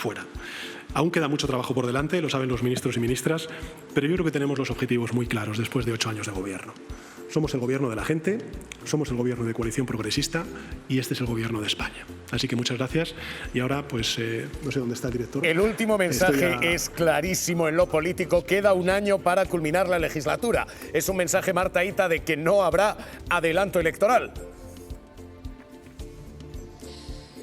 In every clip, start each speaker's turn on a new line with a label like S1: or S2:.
S1: fuera. Aún queda mucho trabajo por delante, lo saben los ministros y ministras, pero yo creo que tenemos los objetivos muy claros después de 8 años de gobierno. Somos el gobierno de la gente, somos el gobierno de coalición progresista y este es el gobierno de España. Así que muchas gracias y ahora pues no sé dónde está el director.
S2: El último mensaje es clarísimo en lo político. Queda un año para culminar la legislatura. Es un mensaje, Marta Hita, de que no habrá adelanto electoral.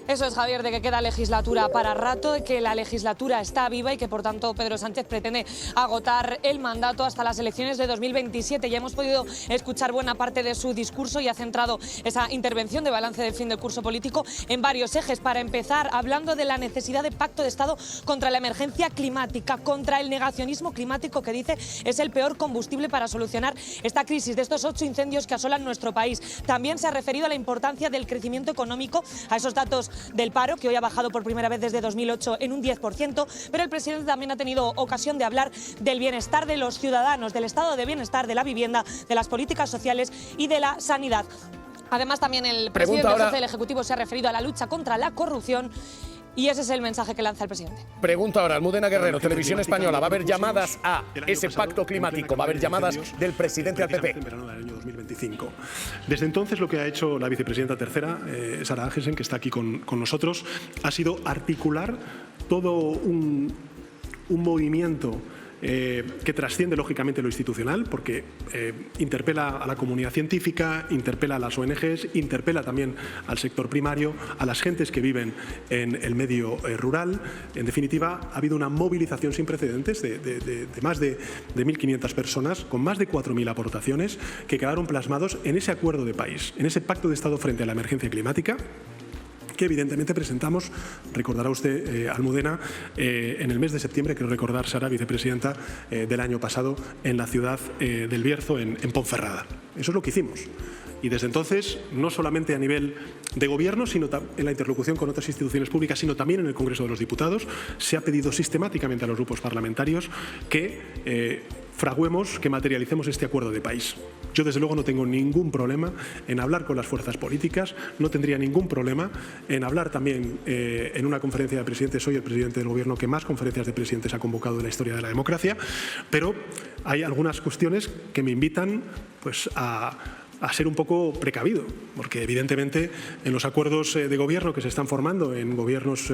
S3: Eso es, Javier, de que queda legislatura para rato, de que la legislatura está viva y que, por tanto, Pedro Sánchez pretende agotar el mandato hasta las elecciones de 2027. Ya hemos podido escuchar buena parte de su discurso y ha centrado esa intervención de balance del fin de curso político en varios ejes. Para empezar, hablando de la necesidad de pacto de Estado contra la emergencia climática, contra el negacionismo climático, que dice es el peor combustible para solucionar esta crisis de estos 8 incendios que asolan nuestro país. También se ha referido a la importancia del crecimiento económico, a esos datos del paro, que hoy ha bajado por primera vez desde 2008 en un 10%, pero el presidente también ha tenido ocasión de hablar del bienestar de los ciudadanos, del estado de bienestar, de la vivienda, de las políticas sociales y de la sanidad. Además, también el presidente del Ejecutivo se ha referido a la lucha contra la corrupción. Y ese es el mensaje que lanza el presidente.
S2: Pregunta ahora, Almudena Guerrero, Televisión Española. ¿Va a haber llamadas a ese pacto climático? ¿Va a haber llamadas del presidente al PP?
S1: En verano del año 2025. Desde entonces lo que ha hecho la vicepresidenta tercera, Sara Ángelsen, que está aquí con nosotros, ha sido articular todo un movimiento que trasciende lógicamente lo institucional, porque interpela a la comunidad científica, interpela a las ONGs, interpela también al sector primario, a las gentes que viven en el medio rural. En definitiva, ha habido una movilización sin precedentes de más de 1.500 personas, con más de 4.000 aportaciones, que quedaron plasmados en ese acuerdo de país, en ese pacto de Estado frente a la emergencia climática, que evidentemente presentamos, recordará usted, Almudena, en el mes de septiembre, quiero recordar, Sara, vicepresidenta, del año pasado, en la ciudad del Bierzo, en Ponferrada. Eso es lo que hicimos. Y desde entonces, no solamente a nivel de gobierno, sino en la interlocución con otras instituciones públicas, sino también en el Congreso de los Diputados, se ha pedido sistemáticamente a los grupos parlamentarios que fraguemos, que materialicemos este acuerdo de país. Yo, desde luego, no tengo ningún problema en hablar con las fuerzas políticas, no tendría ningún problema en hablar también en una conferencia de presidentes. Soy el presidente del Gobierno que más conferencias de presidentes ha convocado en la historia de la democracia, pero hay algunas cuestiones que me invitan pues, a ser un poco precavido, porque evidentemente en los acuerdos de gobierno que se están formando, en gobiernos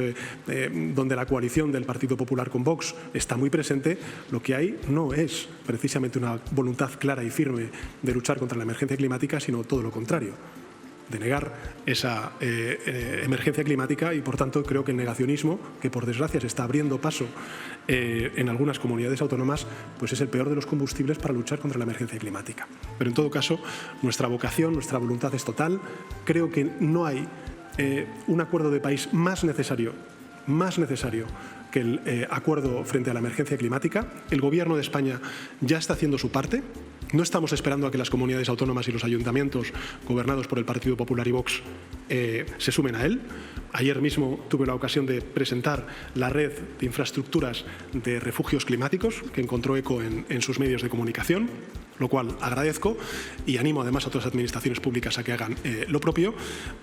S1: donde la coalición del Partido Popular con Vox está muy presente, lo que hay no es precisamente una voluntad clara y firme de luchar contra la emergencia climática, sino todo lo contrario, de negar esa emergencia climática y, por tanto, creo que el negacionismo, que por desgracia se está abriendo paso en algunas comunidades autónomas, pues es el peor de los combustibles para luchar contra la emergencia climática. Pero, en todo caso, nuestra vocación, nuestra voluntad es total. Creo que no hay un acuerdo de país más necesario que el acuerdo frente a la emergencia climática. El Gobierno de España ya está haciendo su parte. No estamos esperando a que las comunidades autónomas y los ayuntamientos gobernados por el Partido Popular y Vox se sumen a él. Ayer mismo tuve la ocasión de presentar la red de infraestructuras de refugios climáticos, que encontró eco en sus medios de comunicación, lo cual agradezco y animo además a otras administraciones públicas a que hagan lo propio,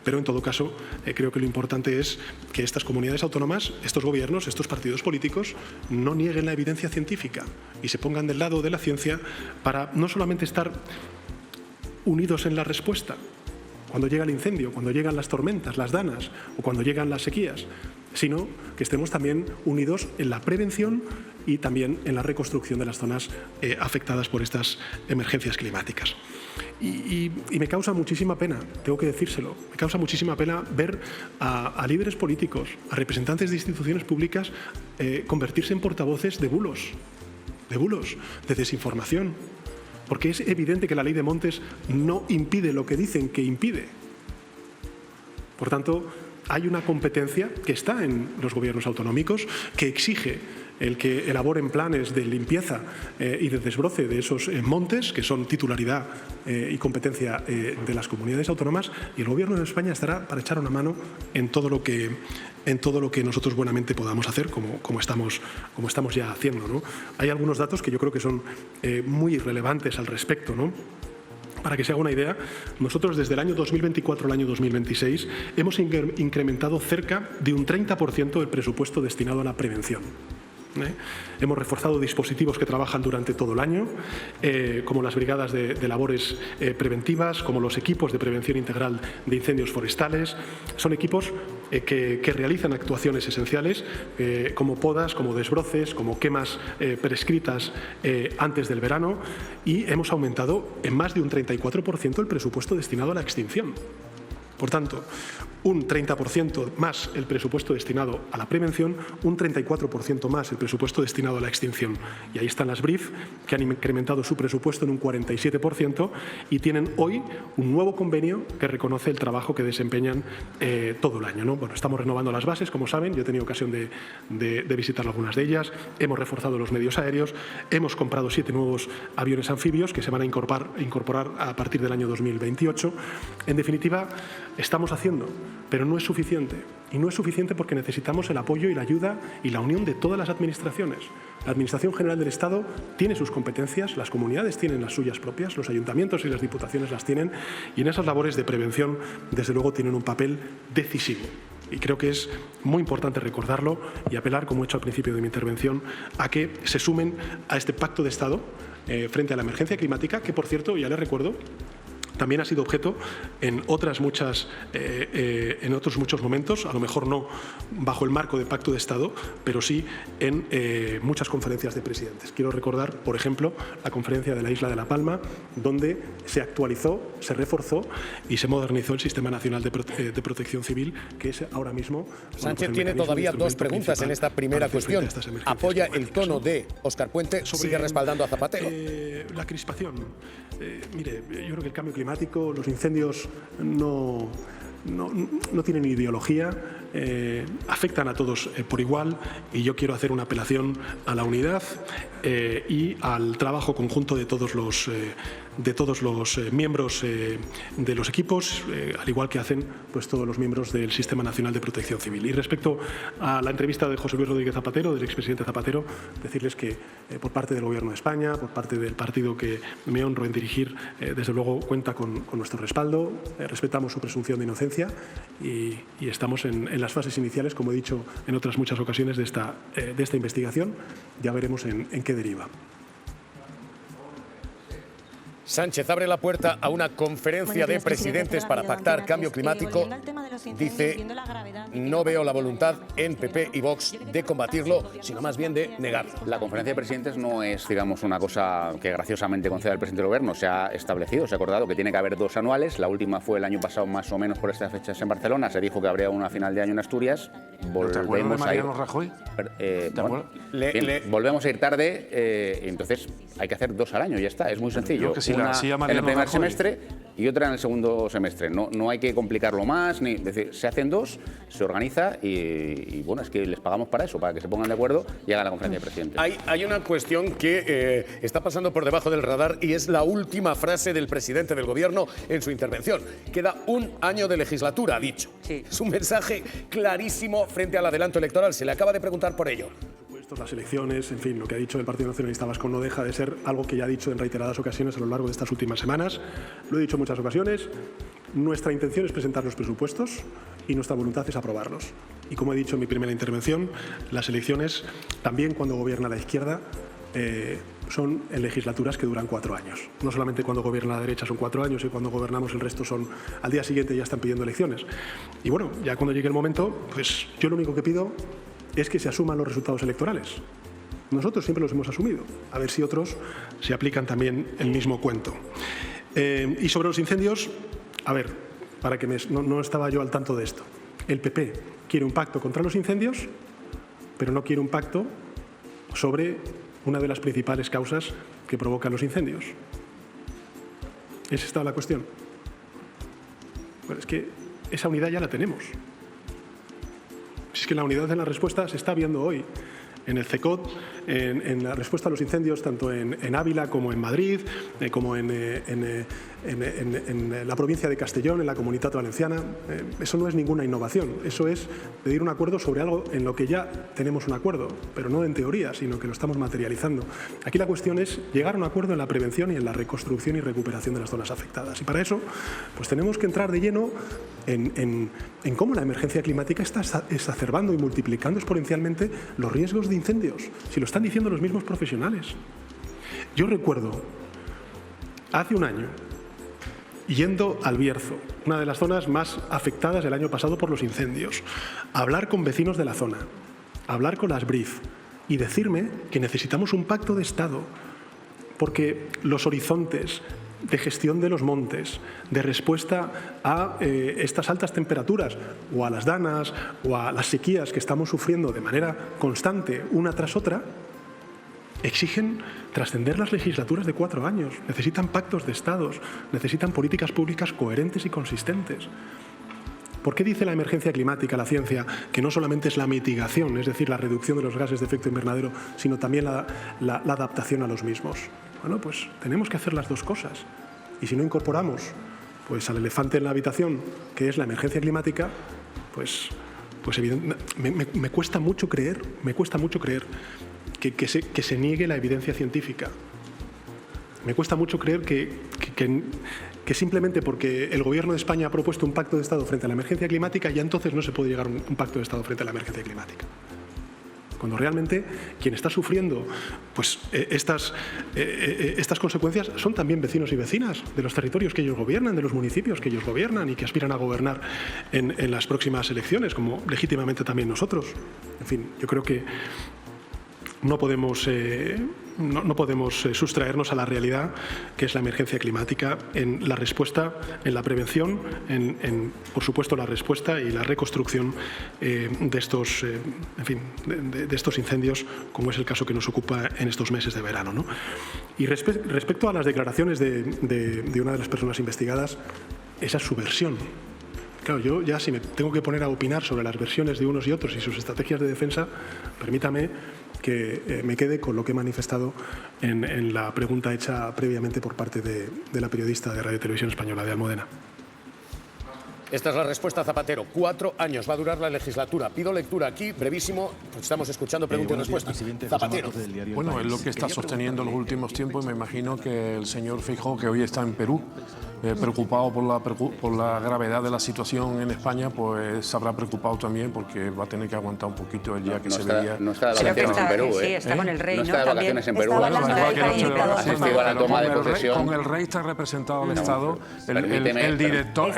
S1: pero en todo caso creo que lo importante es que estas comunidades autónomas, estos gobiernos, estos partidos políticos no nieguen la evidencia científica y se pongan del lado de la ciencia para no solamente estar unidos en la respuesta cuando llega el incendio, cuando llegan las tormentas, las danas o cuando llegan las sequías, sino que estemos también unidos en la prevención y también en la reconstrucción de las zonas afectadas por estas emergencias climáticas. Y me causa muchísima pena, tengo que decírselo, me causa muchísima pena ver a líderes políticos, a representantes de instituciones públicas convertirse en portavoces de bulos, de desinformación. Porque es evidente que la ley de montes no impide lo que dicen que impide. Por tanto, hay una competencia que está en los gobiernos autonómicos que exige el que elaboren planes de limpieza y de desbroce de esos montes, que son titularidad y competencia de las comunidades autónomas, y el Gobierno de España estará para echar una mano en todo lo que nosotros buenamente podamos hacer, como estamos ya haciendo, ¿no? Hay algunos datos que yo creo que son muy relevantes al respecto, ¿no? Para que se haga una idea, nosotros desde el año 2024 al año 2026 hemos incrementado cerca de un 30% el presupuesto destinado a la prevención. Hemos reforzado dispositivos que trabajan durante todo el año, como las brigadas de labores preventivas, como los equipos de prevención integral de incendios forestales. Son equipos que realizan actuaciones esenciales como podas, como desbroces, como quemas prescritas antes del verano, y hemos aumentado en más de un 34% el presupuesto destinado a la extinción. Por tanto, un 30% más el presupuesto destinado a la prevención, un 34% más el presupuesto destinado a la extinción. Y ahí están las BRIF, que han incrementado su presupuesto en un 47% y tienen hoy un nuevo convenio que reconoce el trabajo que desempeñan todo el año, ¿no? Bueno, estamos renovando las bases, como saben, yo he tenido ocasión de visitar algunas de ellas, hemos reforzado los medios aéreos, hemos comprado 7 nuevos aviones anfibios que se van a incorporar a partir del año 2028. En definitiva, estamos haciendo, pero no es suficiente. Y no es suficiente porque necesitamos el apoyo y la ayuda y la unión de todas las administraciones. La Administración General del Estado tiene sus competencias, las comunidades tienen las suyas propias, los ayuntamientos y las diputaciones las tienen, y en esas labores de prevención, desde luego, tienen un papel decisivo. Y creo que es muy importante recordarlo y apelar, como he hecho al principio de mi intervención, a que se sumen a este pacto de Estado frente a la emergencia climática, que, por cierto, ya les recuerdo, también ha sido objeto en otros muchos momentos, a lo mejor no bajo el marco de Pacto de Estado, pero sí en muchas conferencias de presidentes. Quiero recordar, por ejemplo, la conferencia de la isla de La Palma, donde se actualizó, se reforzó y se modernizó el Sistema Nacional de Protección Civil, que es ahora mismo...
S2: Sánchez tiene todavía dos preguntas en esta primera cuestión. Apoya el tono de Óscar Puente, sigue respaldando a Zapatero.
S1: La crispación. Mire, yo creo que el cambio climático, los incendios no tienen ideología, afectan a todos por igual, y yo quiero hacer una apelación a la unidad y al trabajo conjunto de todos los miembros de los equipos, al igual que hacen pues todos los miembros del Sistema Nacional de Protección Civil. Y respecto a la entrevista de José Luis Rodríguez Zapatero, del expresidente Zapatero, decirles que por parte del Gobierno de España, por parte del partido que me honro en dirigir, desde luego cuenta con nuestro respaldo, respetamos su presunción de inocencia y estamos en las fases iniciales, como he dicho en otras muchas ocasiones, de esta investigación. Ya veremos en qué deriva.
S2: Sánchez abre la puerta a una conferencia de presidentes para pactar cambio climático. Dice, no veo la voluntad en PP y Vox de combatirlo, sino más bien de negarlo.
S4: La conferencia de presidentes no es, digamos, una cosa que graciosamente conceda el presidente del Gobierno. Se ha establecido, se ha acordado que tiene que haber 2 anuales. La última fue el año pasado, más o menos por estas fechas en Barcelona. Se dijo que habría una final de año en Asturias. Volvemos a ir.
S5: Rajoy?
S4: Volvemos a ir tarde, entonces hay que hacer 2 al año, ya está, es muy sencillo. Una en el primer semestre y otra en el segundo semestre. No hay que complicarlo más, es decir, se hacen 2, se organiza y bueno, es que les pagamos para eso, para que se pongan de acuerdo y hagan la conferencia de presidentes.
S2: Hay una cuestión que está pasando por debajo del radar y es la última frase del presidente del Gobierno en su intervención. Queda 1 año de legislatura, ha dicho. Sí. Es un mensaje clarísimo frente al adelanto electoral. Se le acaba de preguntar por ello.
S1: Las elecciones, en fin, lo que ha dicho el Partido Nacionalista Vasco no deja de ser algo que ya ha dicho en reiteradas ocasiones a lo largo de estas últimas semanas. Lo he dicho en muchas ocasiones, nuestra intención es presentar los presupuestos y nuestra voluntad es aprobarlos. Y como he dicho en mi primera intervención, las elecciones, también cuando gobierna la izquierda, son en legislaturas que duran 4 años. No solamente cuando gobierna la derecha son 4 años y cuando gobernamos el resto son al día siguiente ya están pidiendo elecciones. Y bueno, ya cuando llegue el momento, pues yo lo único que pido es que se asuman los resultados electorales. Nosotros siempre los hemos asumido. A ver si otros se aplican también el mismo cuento. Y sobre los incendios, a ver, para que no estaba yo al tanto de esto. El PP quiere un pacto contra los incendios, pero no quiere un pacto sobre una de las principales causas que provocan los incendios. ¿Es esta la cuestión? Bueno, es que esa unidad ya la tenemos. Es que la unidad en la respuesta se está viendo hoy. en el CECOT, en la respuesta a los incendios tanto en Ávila como en Madrid, como en la provincia de Castellón, en la Comunitat Valenciana. Eso no es ninguna innovación, eso es pedir un acuerdo sobre algo en lo que ya tenemos un acuerdo, pero no en teoría, sino que lo estamos materializando. Aquí la cuestión es llegar a un acuerdo en la prevención y en la reconstrucción y recuperación de las zonas afectadas. Y para eso, pues tenemos que entrar de lleno en cómo la emergencia climática está exacerbando y multiplicando exponencialmente los riesgos de incendios, si lo están diciendo los mismos profesionales. Yo recuerdo, hace un año, yendo al Bierzo, una de las zonas más afectadas el año pasado por los incendios, hablar con vecinos de la zona, hablar con las BRIF y decirme que necesitamos un pacto de Estado porque los horizontes de gestión de los montes, de respuesta a estas altas temperaturas o a las danas o a las sequías que estamos sufriendo de manera constante una tras otra, exigen trascender las legislaturas de 4 años, necesitan pactos de Estados, necesitan políticas públicas coherentes y consistentes. ¿Por qué dice la emergencia climática, la ciencia, que no solamente es la mitigación, es decir, la reducción de los gases de efecto invernadero, sino también la adaptación a los mismos? Bueno, pues tenemos que hacer las dos cosas. Y si no incorporamos pues, al elefante en la habitación, que es la emergencia climática, pues evidentemente, me cuesta mucho creer que se niegue la evidencia científica. Me cuesta mucho creer que simplemente porque el Gobierno de España ha propuesto un pacto de Estado frente a la emergencia climática, ya entonces no se puede llegar a un pacto de Estado frente a la emergencia climática. Cuando realmente quien está sufriendo pues, estas consecuencias son también vecinos y vecinas de los territorios que ellos gobiernan, de los municipios que ellos gobiernan y que aspiran a gobernar en las próximas elecciones, como legítimamente también nosotros. En fin, yo creo que no podemos sustraernos a la realidad que es la emergencia climática en la respuesta, en la prevención, por supuesto la respuesta y la reconstrucción de estos, de estos incendios, como es el caso que nos ocupa en estos meses de verano, ¿no? Y respecto a las declaraciones de una de las personas investigadas, esa es su versión. Claro, yo ya si me tengo que poner a opinar sobre las versiones de unos y otros y sus estrategias de defensa, permítame que me quede con lo que he manifestado en la pregunta hecha previamente por parte de la periodista de Radio Televisión Española, de Almudena.
S2: Esta es la respuesta a Zapatero. 4 años va a durar la legislatura. Pido lectura aquí, brevísimo, pues estamos escuchando preguntas y respuestas. Zapatero.
S5: Bueno, es lo que está sosteniendo en los últimos tiempos y me imagino que el señor Feijóo, que hoy está en Perú, preocupado por la gravedad de la situación en España, pues se habrá preocupado también porque va a tener que aguantar un poquito el día que se veía.
S4: No está de vacaciones en Perú,
S6: Sí, está con el rey,
S4: no está de vacaciones en Perú.
S6: Asistido
S4: a la toma de posesión.
S5: Con el rey está representado el Estado, el director,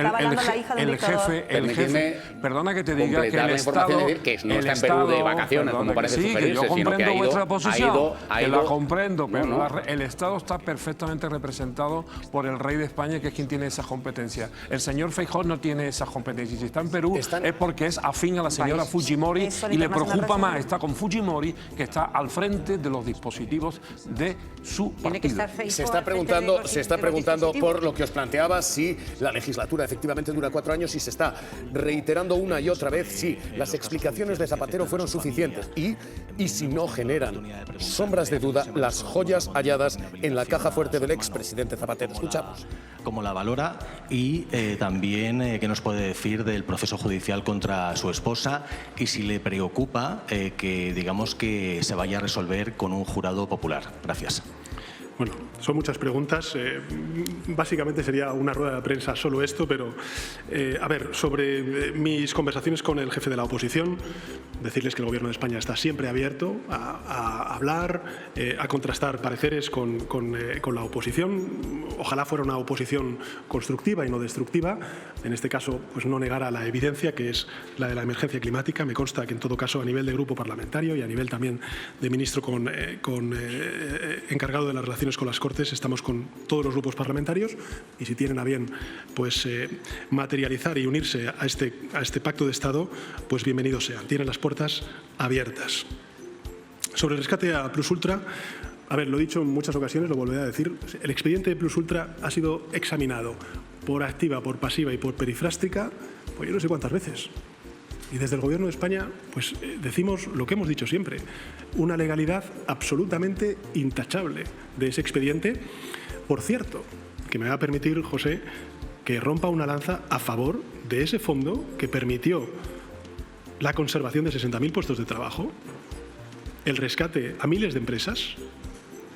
S5: el jefe. Perdona que te diga que el Estado...
S4: que no está en Perú de vacaciones, como parece sugerirse,
S5: yo comprendo vuestra posición, que la comprendo, pero
S4: no.
S5: El Estado está perfectamente representado por el rey de España, que es quien tiene esas competencias. El señor Feijóo no tiene esas competencias. Si está en Perú es porque es afín a la señora Fujimori y le preocupa más estar con Fujimori, que está al frente de los dispositivos de su partido.
S2: Se está preguntando por lo que os planteaba, si la legislatura efectivamente dura 4 años y se está reiterando una y otra vez si las explicaciones de Zapatero fueron suficientes y si no generan sombras de duda las joyas halladas en la caja fuerte del expresidente Zapatero. Escuchamos.
S7: ¿Cómo la valora? Y también qué nos puede decir del proceso judicial contra su esposa y si le preocupa que digamos que se vaya a resolver con un jurado popular. Gracias.
S1: Bueno, son muchas preguntas. Básicamente sería una rueda de prensa solo esto, pero a ver, sobre mis conversaciones con el jefe de la oposición, decirles que el Gobierno de España está siempre abierto a hablar, a contrastar pareceres con la oposición. Ojalá fuera una oposición constructiva y no destructiva. En este caso, pues no negara la evidencia, que es la de la emergencia climática. Me consta que en todo caso a nivel de grupo parlamentario y a nivel también de ministro encargado de las relaciones con las Cortes, estamos con todos los grupos parlamentarios y si tienen a bien pues materializar y unirse a este pacto de Estado, pues bienvenidos sean. Tienen las puertas abiertas. Sobre el rescate a Plus Ultra, a ver, lo he dicho en muchas ocasiones, lo volveré a decir, el expediente de Plus Ultra ha sido examinado por activa, por pasiva y por perifrástica, pues yo no sé cuántas veces. Y desde el Gobierno de España pues, decimos lo que hemos dicho siempre, una legalidad absolutamente intachable de ese expediente. Por cierto, que me va a permitir, José, que rompa una lanza a favor de ese fondo que permitió la conservación de 60.000 puestos de trabajo, el rescate a miles de empresas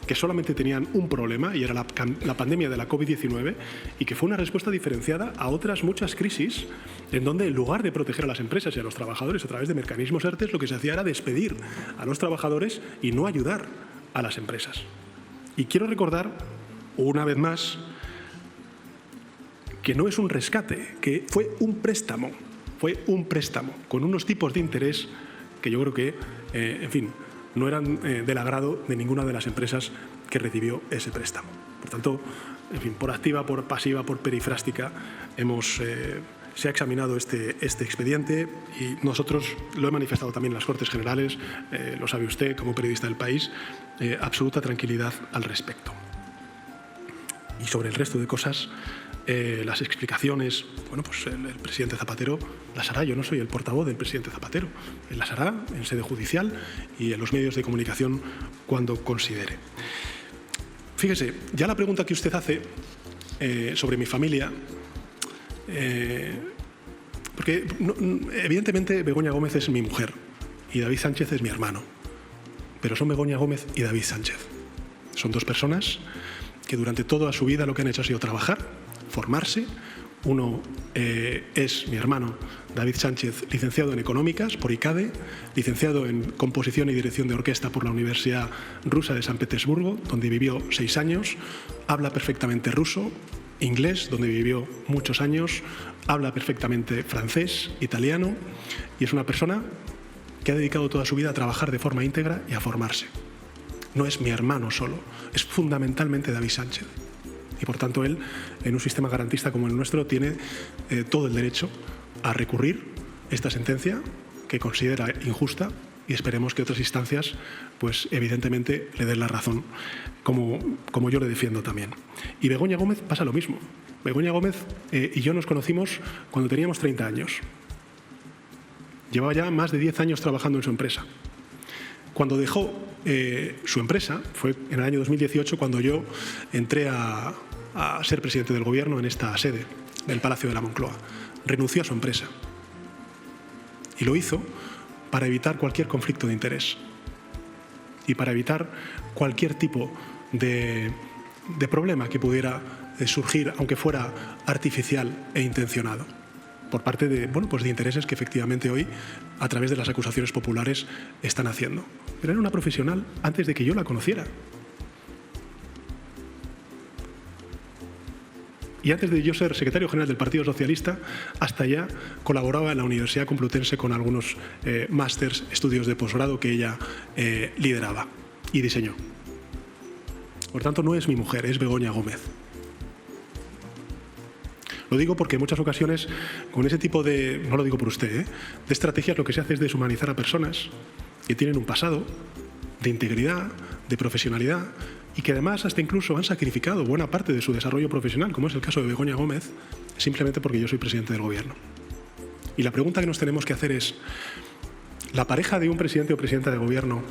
S1: que solamente tenían un problema y era la pandemia de la COVID-19 y que fue una respuesta diferenciada a otras muchas crisis en donde en lugar de proteger a las empresas y a los trabajadores a través de mecanismos ERTE, lo que se hacía era despedir a los trabajadores y no ayudar a las empresas. Y quiero recordar una vez más que no es un rescate, que fue un préstamo con unos tipos de interés que yo creo que, en fin, no eran del agrado de ninguna de las empresas que recibió ese préstamo. Por tanto, en fin, por activa, por pasiva, por perifrástica, se ha examinado este expediente y nosotros lo he manifestado también en las Cortes Generales, lo sabe usted como periodista del país, absoluta tranquilidad al respecto. Y sobre el resto de cosas, las explicaciones, bueno, pues el presidente Zapatero las hará. Yo no soy el portavoz del presidente Zapatero. Él las hará en sede judicial y en los medios de comunicación cuando considere. Fíjese, ya la pregunta que usted hace sobre mi familia, porque evidentemente Begoña Gómez es mi mujer y David Sánchez es mi hermano, pero son Begoña Gómez y David Sánchez. Son dos personas que durante toda su vida lo que han hecho ha sido trabajar, formarse. Uno es mi hermano David Sánchez, licenciado en Económicas por ICADE, licenciado en Composición y Dirección de Orquesta por la Universidad Rusa de San Petersburgo, donde vivió 6 años, habla perfectamente ruso, inglés, donde vivió muchos años, habla perfectamente francés, italiano, y es una persona que ha dedicado toda su vida a trabajar de forma íntegra y a formarse. No es mi hermano solo, es fundamentalmente David Sánchez. Y por tanto él, en un sistema garantista como el nuestro, tiene todo el derecho a recurrir esta sentencia que considera injusta y esperemos que otras instancias, pues evidentemente le den la razón, como yo le defiendo también. Y Begoña Gómez pasa lo mismo. Begoña Gómez y yo nos conocimos cuando teníamos 30 años. Llevaba ya más de 10 años trabajando en su empresa. Cuando dejó su empresa, fue en el año 2018 cuando yo entré a ser presidente del Gobierno en esta sede del Palacio de la Moncloa. Renunció a su empresa y lo hizo para evitar cualquier conflicto de interés y para evitar cualquier tipo de problema que pudiera surgir, aunque fuera artificial e intencionado, por parte de, bueno, pues de intereses que efectivamente hoy, a través de las acusaciones populares, están haciendo. Pero era una profesional antes de que yo la conociera. Y antes de yo ser secretario general del Partido Socialista, hasta ya colaboraba en la Universidad Complutense con algunos másters, estudios de posgrado que ella lideraba y diseñó. Por tanto, no es mi mujer, es Begoña Gómez. Lo digo porque en muchas ocasiones, con ese tipo de, no lo digo por usted, de estrategias, lo que se hace es deshumanizar a personas que tienen un pasado de integridad, de profesionalidad y que además hasta incluso han sacrificado buena parte de su desarrollo profesional, como es el caso de Begoña Gómez, simplemente porque yo soy presidente del Gobierno. Y la pregunta que nos tenemos que hacer es, ¿la pareja de un presidente o presidenta de Gobierno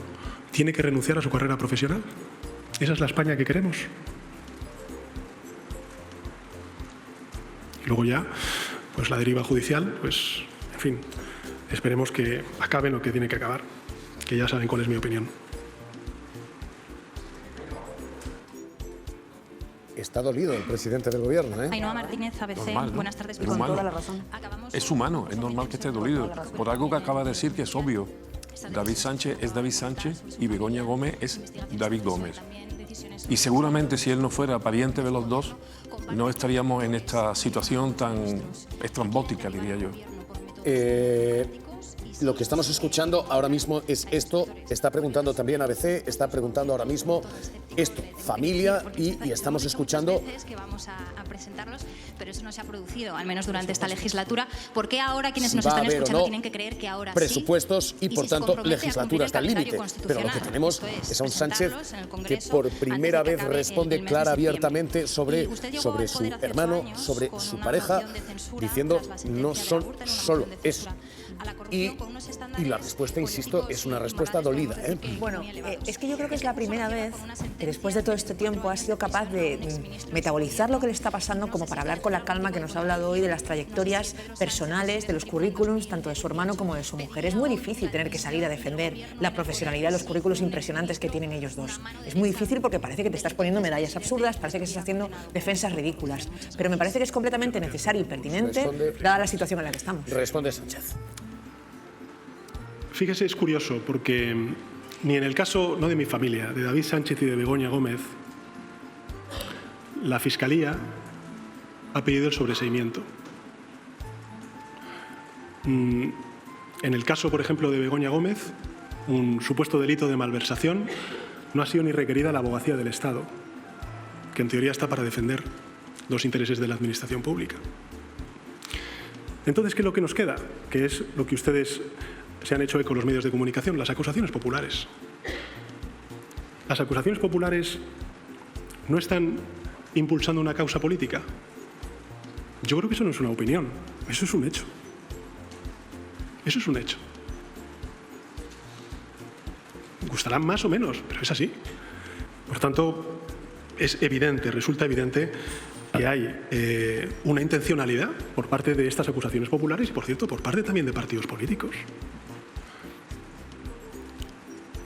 S1: tiene que renunciar a su carrera profesional? ¿Esa es la España que queremos? Y luego ya, pues la deriva judicial, pues, en fin, esperemos que acabe lo que tiene que acabar, que ya saben cuál es mi opinión.
S2: Está dolido el presidente del Gobierno, ¿eh?
S6: Ainhoa Martínez, ABC.
S5: Normal, ¿no?
S6: Buenas tardes.
S5: Es
S6: Con
S5: humano.
S6: toda la razón.
S5: Es humano, es normal que esté dolido. Por algo que acaba de decir que es obvio. David Sánchez es David Sánchez y Begoña Gómez es David Gómez. Y seguramente si él no fuera pariente de los dos, no estaríamos en esta situación tan estrambótica, diría yo.
S2: Lo que estamos escuchando ahora mismo es esto. Está preguntando también ABC, está preguntando ahora mismo esto, familia, y estamos escuchando...
S8: que vamos a presentarlos, pero eso no se ha producido, al menos durante esta legislatura. ¿Por qué ahora quienes nos están escuchando tienen que creer que ahora
S2: presupuestos y por tanto legislatura hasta el límite? Pero lo que tenemos es a un Sánchez que por primera vez responde clara abiertamente sobre su hermano, sobre su pareja, diciendo no son solo eso. Y la respuesta, insisto, es una respuesta dolida.
S9: Bueno, es que yo creo que es la primera vez que después de todo este tiempo ha sido capaz de metabolizar lo que le está pasando como para hablar con la calma que nos ha hablado hoy de las trayectorias personales, de los currículums, tanto de su hermano como de su mujer. Es muy difícil tener que salir a defender la profesionalidad, los currículos impresionantes que tienen ellos dos. Es muy difícil porque parece que te estás poniendo medallas absurdas, parece que estás haciendo defensas ridículas. Pero me parece que es completamente necesario y pertinente, dada la situación en la que estamos.
S2: Responde Sánchez.
S1: Fíjese, es curioso, porque ni en el caso, no de mi familia, de David Sánchez y de Begoña Gómez, la Fiscalía ha pedido el sobreseimiento. En el caso, por ejemplo, de Begoña Gómez, un supuesto delito de malversación, no ha sido ni requerida la abogacía del Estado, que en teoría está para defender los intereses de la administración pública. Entonces, ¿qué es lo que nos queda? Que es lo que ustedes se han hecho eco los medios de comunicación, las acusaciones populares. Las acusaciones populares no están impulsando una causa política. Yo creo que eso no es una opinión, eso es un hecho. Eso es un hecho. Gustarán más o menos, pero es así. Por tanto, es evidente, resulta evidente que hay una intencionalidad por parte de estas acusaciones populares y, por cierto, por parte también de partidos políticos.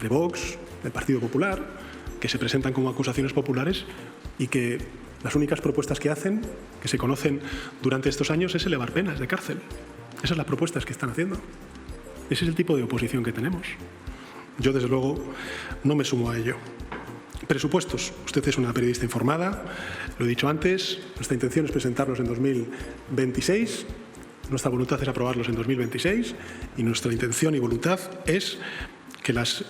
S1: De Vox, del Partido Popular, que se presentan como acusaciones populares y que las únicas propuestas que hacen, que se conocen durante estos años, es elevar penas de cárcel. Esas son las propuestas que están haciendo. Ese es el tipo de oposición que tenemos. Yo, desde luego, no me sumo a ello. Presupuestos. Usted es una periodista informada, lo he dicho antes, nuestra intención es presentarlos en 2026, nuestra voluntad es aprobarlos en 2026 y nuestra intención y voluntad es que las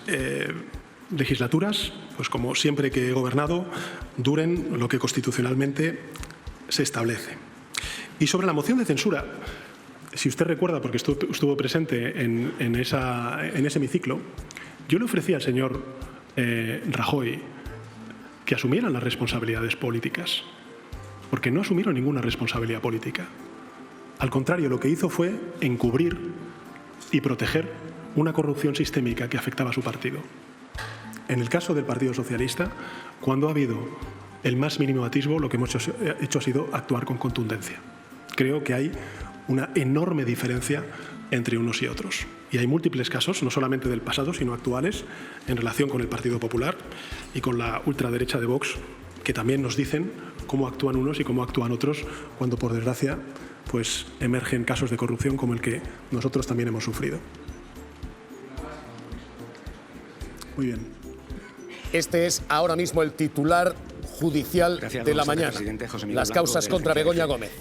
S1: legislaturas, pues como siempre que he gobernado, duren lo que constitucionalmente se establece. Y sobre la moción de censura, si usted recuerda, porque estuvo presente en ese hemiciclo, yo le ofrecí al señor Rajoy que asumieran las responsabilidades políticas, porque no asumieron ninguna responsabilidad política. Al contrario, lo que hizo fue encubrir y proteger una corrupción sistémica que afectaba a su partido. En el caso del Partido Socialista, cuando ha habido el más mínimo atisbo, lo que hemos hecho ha sido actuar con contundencia. Creo que hay una enorme diferencia entre unos y otros. Y hay múltiples casos, no solamente del pasado, sino actuales, en relación con el Partido Popular y con la ultraderecha de Vox, que también nos dicen cómo actúan unos y cómo actúan otros, cuando, por desgracia, pues emergen casos de corrupción como el que nosotros también hemos sufrido. Muy bien.
S2: Este es ahora mismo el titular judicial de la mañana. Las causas contra Begoña Gómez,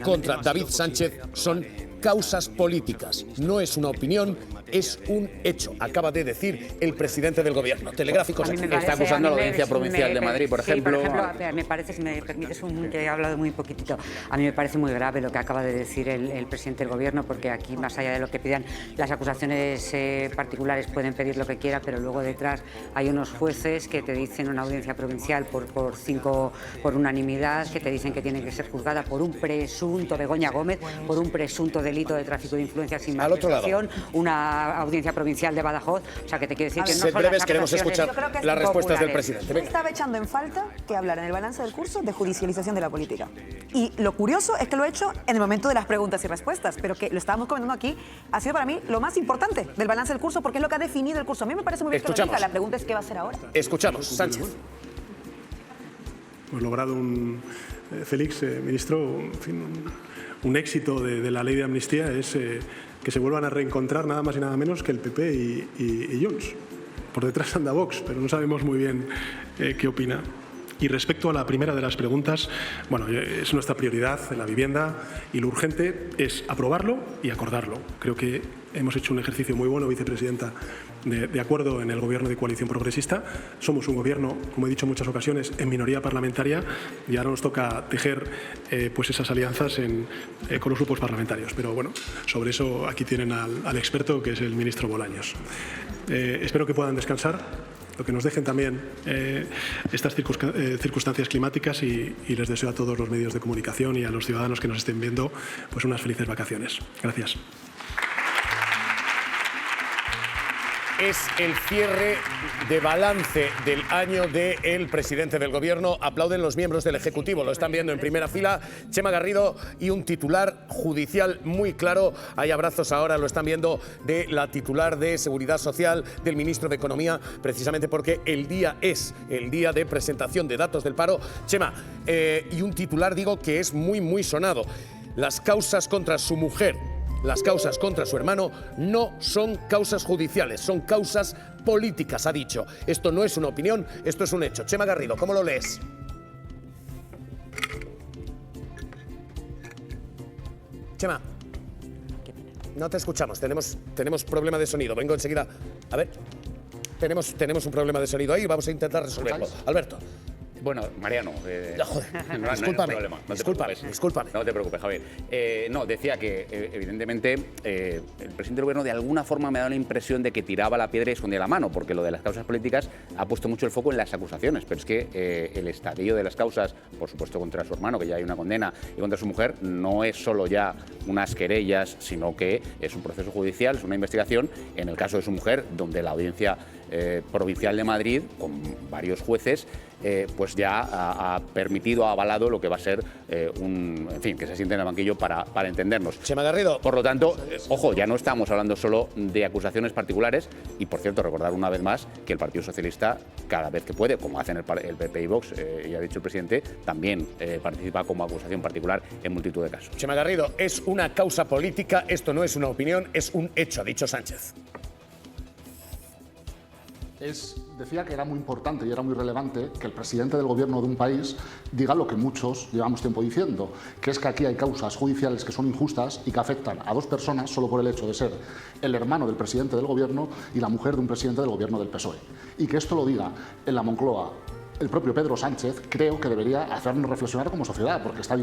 S2: contra David Sánchez, son causas políticas. No es una opinión, es un hecho. Acaba de decir el presidente del Gobierno. Telegráfico.
S4: Está acusando a la Audiencia Provincial de Madrid, por ejemplo.
S6: Sí, por ejemplo, me parece, si me permites, que he hablado muy poquitito. A mí me parece muy grave lo que acaba de decir el presidente del Gobierno, porque aquí, más allá de lo que pidan las acusaciones particulares, pueden pedir lo que quieran, pero luego detrás hay unos jueces que te dicen, una audiencia provincial por unanimidad, que te dicen que tiene que ser juzgada por un presunto, Begoña Gómez, por un presunto delito de tráfico de influencias sin malversación, una audiencia provincial de Badajoz. O sea, que te quiere decir que no son
S2: breves, queremos escuchar las respuestas del presidente.
S9: Venga. Estaba echando en falta que hablara en el balance del curso de judicialización de la política. Y lo curioso es que lo he hecho en el momento de las preguntas y respuestas, pero que lo estáamos comentando aquí, ha sido para mí lo más importante del balance del curso, porque es lo que ha definido el curso. A mí me parece muy bien que lo diga. La pregunta es qué va a hacer ahora.
S2: Escuchamos, Sánchez.
S1: Hemos logrado Félix, ministro, en fin, un éxito de la ley de amnistía es que se vuelvan a reencontrar nada más y nada menos que el PP y Junts. Por detrás anda Vox, pero no sabemos muy bien qué opina. Y respecto a la primera de las preguntas, bueno, es nuestra prioridad en la vivienda y lo urgente es aprobarlo y acordarlo. Creo que hemos hecho un ejercicio muy bueno, vicepresidenta, de acuerdo en el Gobierno de coalición progresista. Somos un Gobierno, como he dicho en muchas ocasiones, en minoría parlamentaria y ahora nos toca tejer pues esas alianzas con los grupos parlamentarios. Pero bueno, sobre eso aquí tienen al experto, que es el ministro Bolaños. Espero que puedan descansar, lo que nos dejen también estas circunstancias climáticas y les deseo a todos los medios de comunicación y a los ciudadanos que nos estén viendo pues unas felices vacaciones. Gracias.
S2: Es el cierre de balance del año del presidente del Gobierno. Aplauden los miembros del Ejecutivo. Lo están viendo en primera fila Txema Garrido y un titular judicial muy claro. Hay abrazos ahora, lo están viendo, de la titular de Seguridad Social, del ministro de Economía, precisamente porque el día es el día de presentación de datos del paro. Txema, y un titular, digo, que es muy, muy sonado. Las causas contra su mujer, las causas contra su hermano no son causas judiciales, son causas políticas, ha dicho. Esto no es una opinión, esto es un hecho. Txema Garrido, ¿cómo lo lees? Txema, no te escuchamos, tenemos problema de sonido. Vengo enseguida. A ver, tenemos un problema de sonido ahí y vamos a intentar resolverlo. Alberto.
S4: Bueno, Mariano,
S2: discúlpame.
S4: No te preocupes, Javier. No, decía que evidentemente el presidente del Gobierno de alguna forma me ha dado la impresión de que tiraba la piedra y escondía la mano, porque lo de las causas políticas ha puesto mucho el foco en las acusaciones, pero es que el estadio de las causas, por supuesto contra su hermano, que ya hay una condena, y contra su mujer, no es solo ya unas querellas, sino que es un proceso judicial, es una investigación, en el caso de su mujer, donde la Audiencia Provincial de Madrid, con varios jueces, pues ya ha permitido, ha avalado lo que va a ser en fin, que se siente en el banquillo para entendernos.
S2: Txema Garrido.
S4: Por lo tanto, ojo, ya no estamos hablando solo de acusaciones particulares y, por cierto, recordar una vez más que el Partido Socialista, cada vez que puede, como hacen el PP y Vox, ya ha dicho el presidente, también participa como acusación particular en multitud de casos.
S2: Txema Garrido, es una causa política, esto no es una opinión, es un hecho, ha dicho Sánchez.
S10: Decía que era muy importante y era muy relevante que el presidente del Gobierno de un país diga lo que muchos llevamos tiempo diciendo, que es que aquí hay causas judiciales que son injustas y que afectan a dos personas solo por el hecho de ser el hermano del presidente del Gobierno y la mujer de un presidente del Gobierno del PSOE. Y que esto lo diga en la Moncloa el propio Pedro Sánchez, creo que debería hacernos reflexionar como sociedad, porque está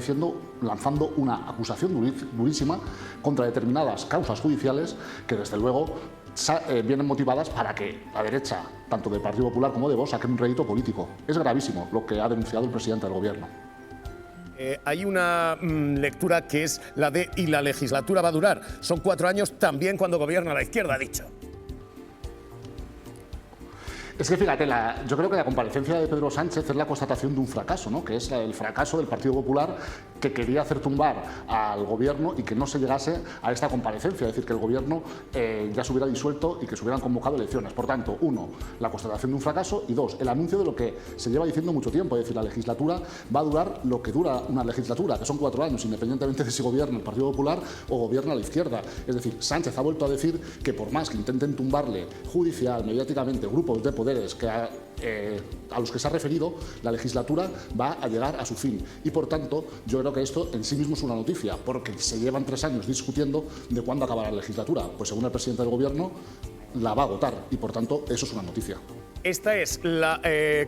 S10: lanzando una acusación durísima contra determinadas causas judiciales que, desde luego, vienen motivadas para que la derecha, tanto del Partido Popular como de Vox, saquen un rédito político. Es gravísimo lo que ha denunciado el presidente del Gobierno.
S2: Hay una lectura que es la de "y la legislatura va a durar". Son 4 años también cuando gobierna la izquierda, ha dicho.
S10: Es que fíjate, yo creo que la comparecencia de Pedro Sánchez es la constatación de un fracaso, ¿no? Que es el fracaso del Partido Popular, que quería hacer tumbar al Gobierno y que no se llegase a esta comparecencia, es decir, que el Gobierno ya se hubiera disuelto y que se hubieran convocado elecciones. Por tanto, 1, la constatación de un fracaso, y 2, el anuncio de lo que se lleva diciendo mucho tiempo, es decir, la legislatura va a durar lo que dura una legislatura, que son 4 años, independientemente de si gobierna el Partido Popular o gobierna la izquierda. Es decir, Sánchez ha vuelto a decir que por más que intenten tumbarle judicial, mediáticamente, grupos de poderes que a los que se ha referido, la legislatura va a llegar a su fin. Y por tanto, yo creo que esto en sí mismo es una noticia, porque se llevan 3 años discutiendo de cuándo acabará la legislatura. Pues según el presidente del Gobierno, la va a agotar y por tanto eso es una noticia.
S2: Esta es la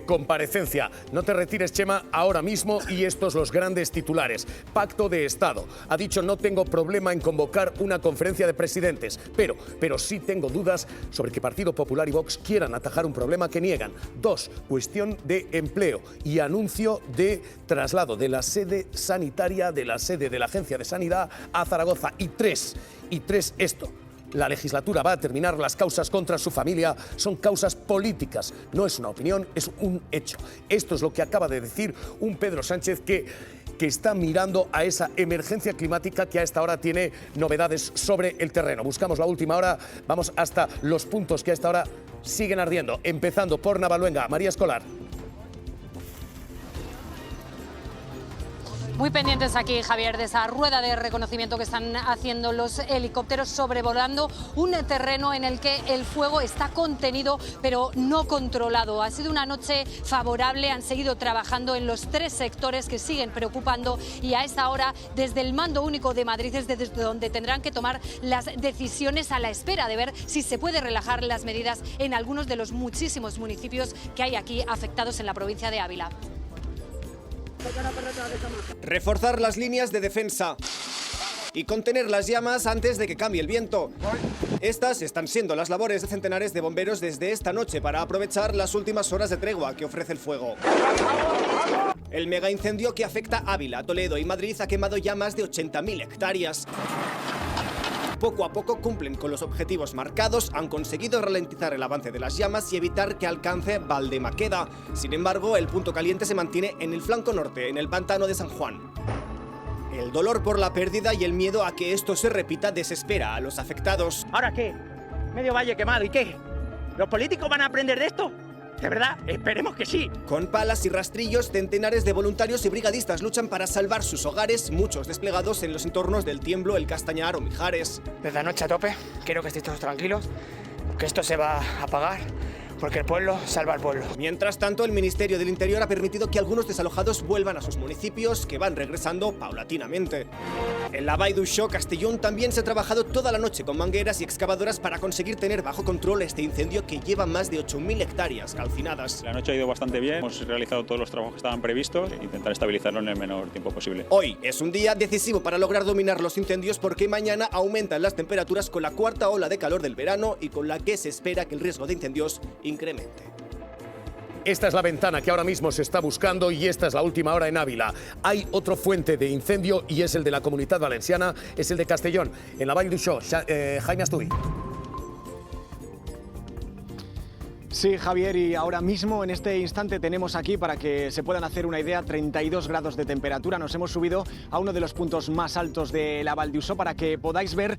S2: comparecencia. No te retires, Txema, ahora mismo, y estos los grandes titulares. Pacto de Estado. Ha dicho: no tengo problema en convocar una conferencia de presidentes, pero sí tengo dudas sobre que Partido Popular y Vox quieran atajar un problema que niegan. 2, cuestión de empleo y anuncio de traslado de la sede sanitaria, de la sede de la Agencia de Sanidad a Zaragoza. Y 3, esto. La legislatura va a terminar, las causas contra su familia son causas políticas. No es una opinión, es un hecho. Esto es lo que acaba de decir un Pedro Sánchez que está mirando a esa emergencia climática que a esta hora tiene novedades sobre el terreno. Buscamos la última hora, vamos hasta los puntos que a esta hora siguen ardiendo, empezando por Navaluenga. María Escolar.
S3: Muy pendientes aquí, Javier, de esa rueda de reconocimiento que están haciendo los helicópteros sobrevolando un terreno en el que el fuego está contenido pero no controlado. Ha sido una noche favorable, han seguido trabajando en los 3 sectores que siguen preocupando y a esta hora desde el Mando Único de Madrid es desde donde tendrán que tomar las decisiones a la espera de ver si se puede relajar las medidas en algunos de los muchísimos municipios que hay aquí afectados en la provincia de Ávila.
S11: Reforzar las líneas de defensa y contener las llamas antes de que cambie el viento. Estas están siendo las labores de centenares de bomberos desde esta noche para aprovechar las últimas horas de tregua que ofrece el fuego. El mega incendio que afecta a Ávila, Toledo y Madrid ha quemado ya más de 80.000 hectáreas. Poco a poco cumplen con los objetivos marcados, han conseguido ralentizar el avance de las llamas y evitar que alcance Valdemaqueda. Sin embargo, el punto caliente se mantiene en el flanco norte, en el pantano de San Juan. El dolor por la pérdida y el miedo a que esto se repita desespera a los afectados.
S12: ¿Ahora qué? Medio valle quemado, ¿y qué? ¿Los políticos van a aprender de esto? ¿De verdad? Esperemos que sí.
S11: Con palas y rastrillos, centenares de voluntarios y brigadistas luchan para salvar sus hogares, muchos desplegados en los entornos del Tiemblo, el Castañar o Mijares.
S12: Desde la noche a tope, quiero que estéis todos tranquilos, que esto se va a apagar, porque el pueblo salva al pueblo.
S11: Mientras tanto, el Ministerio del Interior ha permitido que algunos desalojados vuelvan a sus municipios, que van regresando paulatinamente. En la Vall d'Uixó, Castellón, también se ha trabajado toda la noche con mangueras y excavadoras para conseguir tener bajo control este incendio que lleva más de 8.000 hectáreas calcinadas.
S13: La noche ha ido bastante bien, hemos realizado todos los trabajos que estaban previstos e intentar estabilizarlo en el menor tiempo posible.
S11: Hoy es un día decisivo para lograr dominar los incendios porque mañana aumentan las temperaturas con la 4ª ola de calor del verano y con la que se espera que el riesgo de incendios incremente.
S2: Esta es la ventana que ahora mismo se está buscando y esta es la última hora en Ávila. Hay otro fuente de incendio y es el de la Comunitat Valenciana, es el de Castellón, en la Vall d'Uixó. Jaime Astuy.
S14: Sí, Javier, y ahora mismo, en este instante, tenemos aquí, para que se puedan hacer una idea, 32 grados de temperatura. Nos hemos subido a uno de los puntos más altos de la Vall d'Uixó para que podáis ver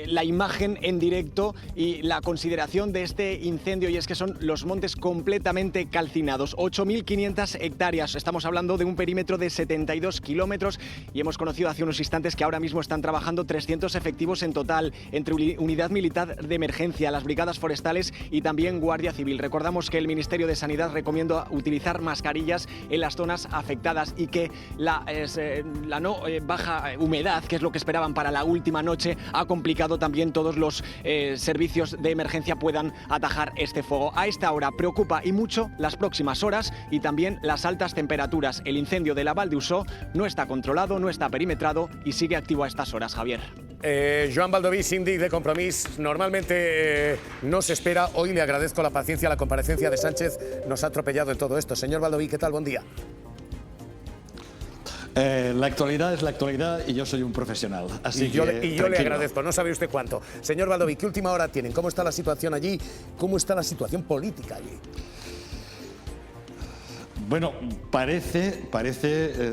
S14: la imagen en directo y la consideración de este incendio, y es que son los montes completamente calcinados. 8.500 hectáreas, estamos hablando de un perímetro de 72 kilómetros y hemos conocido hace unos instantes que ahora mismo están trabajando 300 efectivos en total, entre unidad militar de emergencia, las brigadas forestales y también Guardia Civil. Recordamos que el Ministerio de Sanidad recomienda utilizar mascarillas en las zonas afectadas y que la no baja humedad, que es lo que esperaban para la última noche, ha complicado también todos los servicios de emergencia puedan atajar este fuego. A esta hora preocupa y mucho las próximas horas y también las altas temperaturas. El incendio de la Vall d'Uixó no está controlado, no está perimetrado y sigue activo a estas horas, Javier.
S2: Joan Baldoví, síndic de Compromís, normalmente no se espera. Hoy le agradezco la paciencia, la comparecencia de Sánchez nos ha atropellado en todo esto. Señor Baldoví, ¿qué tal? Buen día.
S15: La actualidad es la actualidad y yo soy un profesional. Así
S2: yo le agradezco, no sabe usted cuánto. Señor Baldoví, ¿qué última hora tienen? ¿Cómo está la situación allí? ¿Cómo está la situación política allí?
S15: Bueno, parece,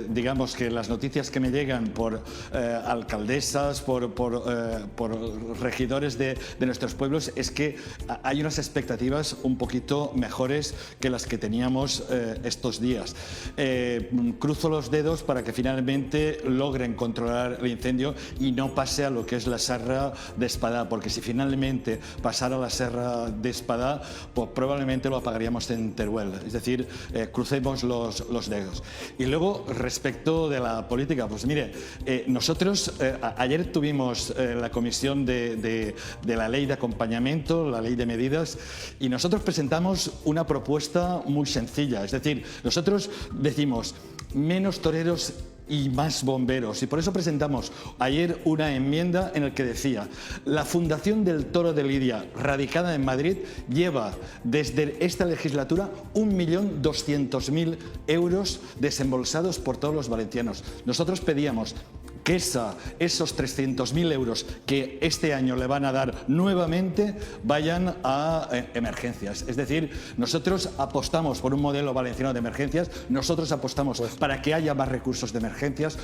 S15: digamos, que las noticias que me llegan por alcaldesas, por regidores de nuestros pueblos, es que hay unas expectativas un poquito mejores que las que teníamos estos días. Cruzo los dedos para que finalmente logren controlar el incendio y no pase a lo que es la Serra de Espadá, porque si finalmente pasara a la Serra de Espadá, pues probablemente lo apagaríamos en Teruel. Es decir, crucemos los dedos. Y luego, respecto de la política, pues mire, nosotros ayer tuvimos la comisión de la ley de acompañamiento, la ley de medidas, y nosotros presentamos una propuesta muy sencilla. Es decir, nosotros decimos menos toreros y más bomberos, y por eso presentamos ayer una enmienda en la que decía: la Fundación del Toro de Lidia, radicada en Madrid, lleva desde esta legislatura 1.200.000 euros desembolsados por todos los valencianos. Nosotros pedíamos que esos 300.000 euros que este año le van a dar nuevamente vayan a emergencias. Es decir, nosotros apostamos por un modelo valenciano de emergencias, nosotros apostamos para que haya más recursos de emergencias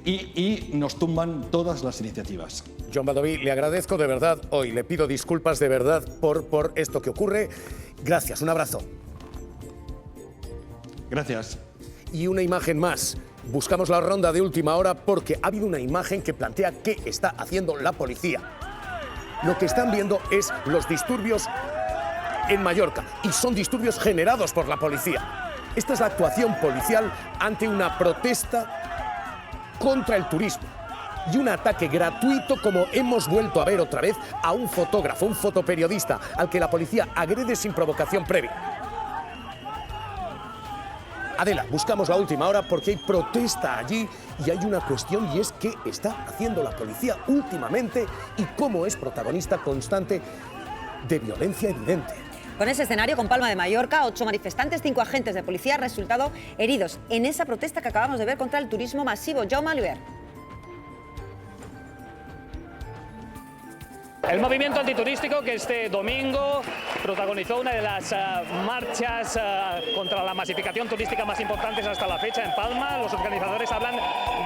S15: y nos tumban todas las iniciativas.
S2: Joan Baldoví, le agradezco de verdad hoy, le pido disculpas de verdad por esto que ocurre. Gracias, un abrazo.
S15: Gracias.
S2: Y una imagen más. Buscamos la ronda de última hora porque ha habido una imagen que plantea qué está haciendo la policía. Lo que están viendo es los disturbios en Mallorca y son disturbios generados por la policía. Esta es la actuación policial ante una protesta contra el turismo y un ataque gratuito, como hemos vuelto a ver otra vez, a un fotógrafo, un fotoperiodista, al que la policía agrede sin provocación previa. Adela, buscamos la última hora porque hay protesta allí y hay una cuestión, y es qué está haciendo la policía últimamente y cómo es protagonista constante de violencia evidente.
S16: Con ese escenario, con Palma de Mallorca, 8 manifestantes, 5 agentes de policía han resultado heridos en esa protesta que acabamos de ver contra el turismo masivo. Jaume Oliver.
S17: El movimiento antiturístico que este domingo protagonizó una de las marchas contra la masificación turística más importantes hasta la fecha en Palma. Los organizadores hablan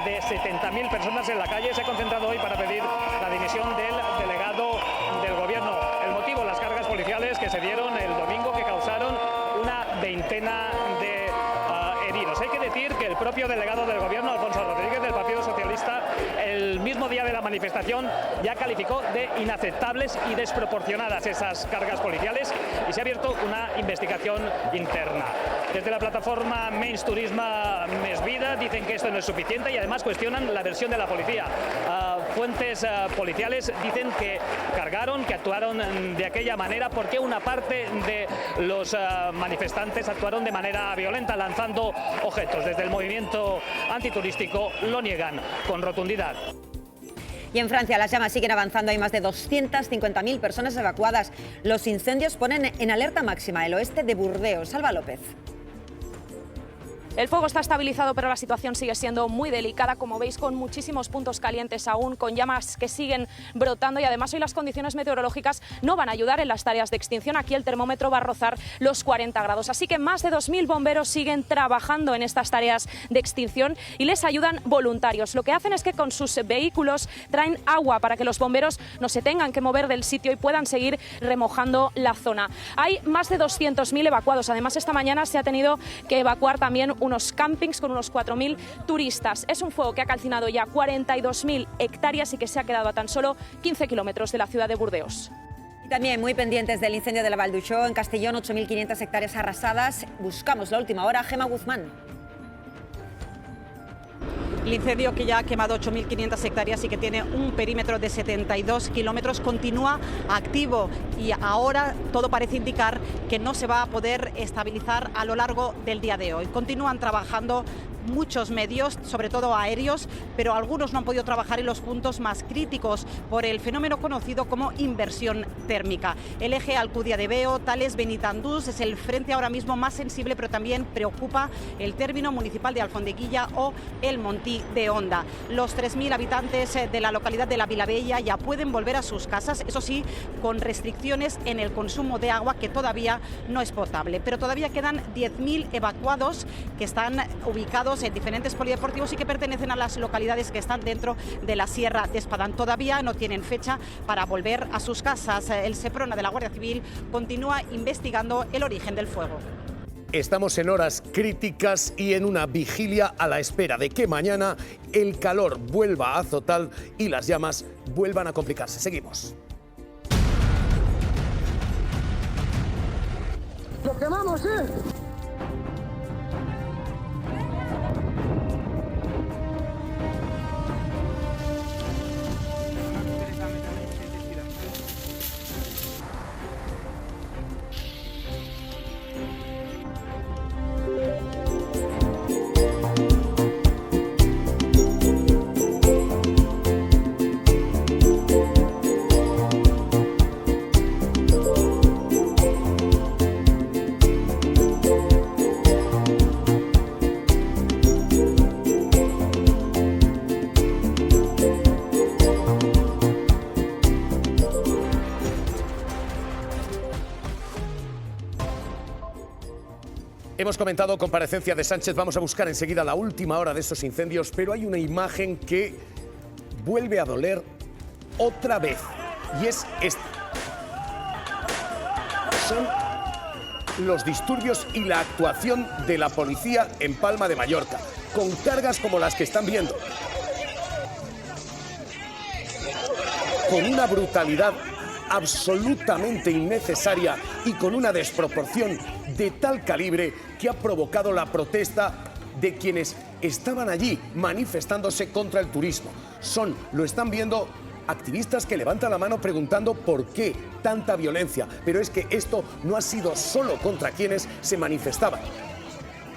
S17: de 70.000 personas en la calle. Se ha concentrado hoy para pedir la dimisión del delegado del gobierno. El motivo, las cargas policiales que se dieron el domingo, que causaron una veintena de heridos. Hay que decir que el propio delegado del gobierno, Alfonso Rodríguez, del Partido Socialista, el mismo día de la manifestación ya calificó de inaceptables y desproporcionadas esas cargas policiales y se ha abierto una investigación interna. Desde la plataforma Menys Turisme Més Vida dicen que esto no es suficiente y además cuestionan la versión de la policía. Fuentes policiales dicen que cargaron, que actuaron de aquella manera porque una parte de los manifestantes actuaron de manera violenta, lanzando objetos. Desde el movimiento antiturístico lo niegan con rotundidad.
S16: Y en Francia las llamas siguen avanzando, hay más de 250.000 personas evacuadas. Los incendios ponen en alerta máxima el oeste de Burdeos. Salva López.
S18: El fuego está estabilizado, pero la situación sigue siendo muy delicada, como veis, con muchísimos puntos calientes aún, con llamas que siguen brotando y además hoy las condiciones meteorológicas no van a ayudar en las tareas de extinción. Aquí el termómetro va a rozar los 40 grados, así que más de 2.000 bomberos siguen trabajando en estas tareas de extinción y les ayudan voluntarios. Lo que hacen es que con sus vehículos traen agua para que los bomberos no se tengan que mover del sitio y puedan seguir remojando la zona. Hay más de 200.000 evacuados. Además, esta mañana se ha tenido que evacuar también unos campings con unos 4.000 turistas. Es un fuego que ha calcinado ya 42.000 hectáreas y que se ha quedado a tan solo 15 kilómetros de la ciudad de Burdeos.
S16: Y también muy pendientes del incendio de la Vall d'Uixó, en Castellón, 8.500 hectáreas arrasadas. Buscamos la última hora. Gemma Guzmán.
S19: El incendio, que ya ha quemado 8.500 hectáreas y que tiene un perímetro de 72 kilómetros, continúa activo y ahora todo parece indicar que no se va a poder estabilizar a lo largo del día de hoy. Continúan trabajando muchos medios, sobre todo aéreos, pero algunos no han podido trabajar en los puntos más críticos por el fenómeno conocido como inversión térmica. El eje Alcudia de Veo, Tales, Benitandús es el frente ahora mismo más sensible, pero también preocupa el término municipal de Alfondeguilla o el Montí de Onda. Los 3.000 habitantes de la localidad de la Vilabella ya pueden volver a sus casas, eso sí, con restricciones en el consumo de agua, que todavía no es potable. Pero todavía quedan 10.000 evacuados que están ubicados en diferentes polideportivos y que pertenecen a las localidades que están dentro de la Sierra de Espadán. Todavía no tienen fecha para volver a sus casas. El Seprona de la Guardia Civil continúa investigando el origen del fuego.
S2: Estamos en horas críticas y en una vigilia a la espera de que mañana el calor vuelva a azotar y las llamas vuelvan a complicarse. Seguimos.
S20: ¡Lo quemamos,
S2: Hemos comentado comparecencia de Sánchez, vamos a buscar enseguida la última hora de esos incendios, pero hay una imagen que vuelve a doler otra vez, y es esta. Son los disturbios y la actuación de la policía en Palma de Mallorca. con cargas como las que están viendo. Con una brutalidad absolutamente innecesaria y con una desproporción de tal calibre que ha provocado la protesta de quienes estaban allí manifestándose contra el turismo. Lo están viendo activistas que levantan la mano preguntando por qué tanta violencia. Pero es que esto no ha sido solo contra quienes se manifestaban.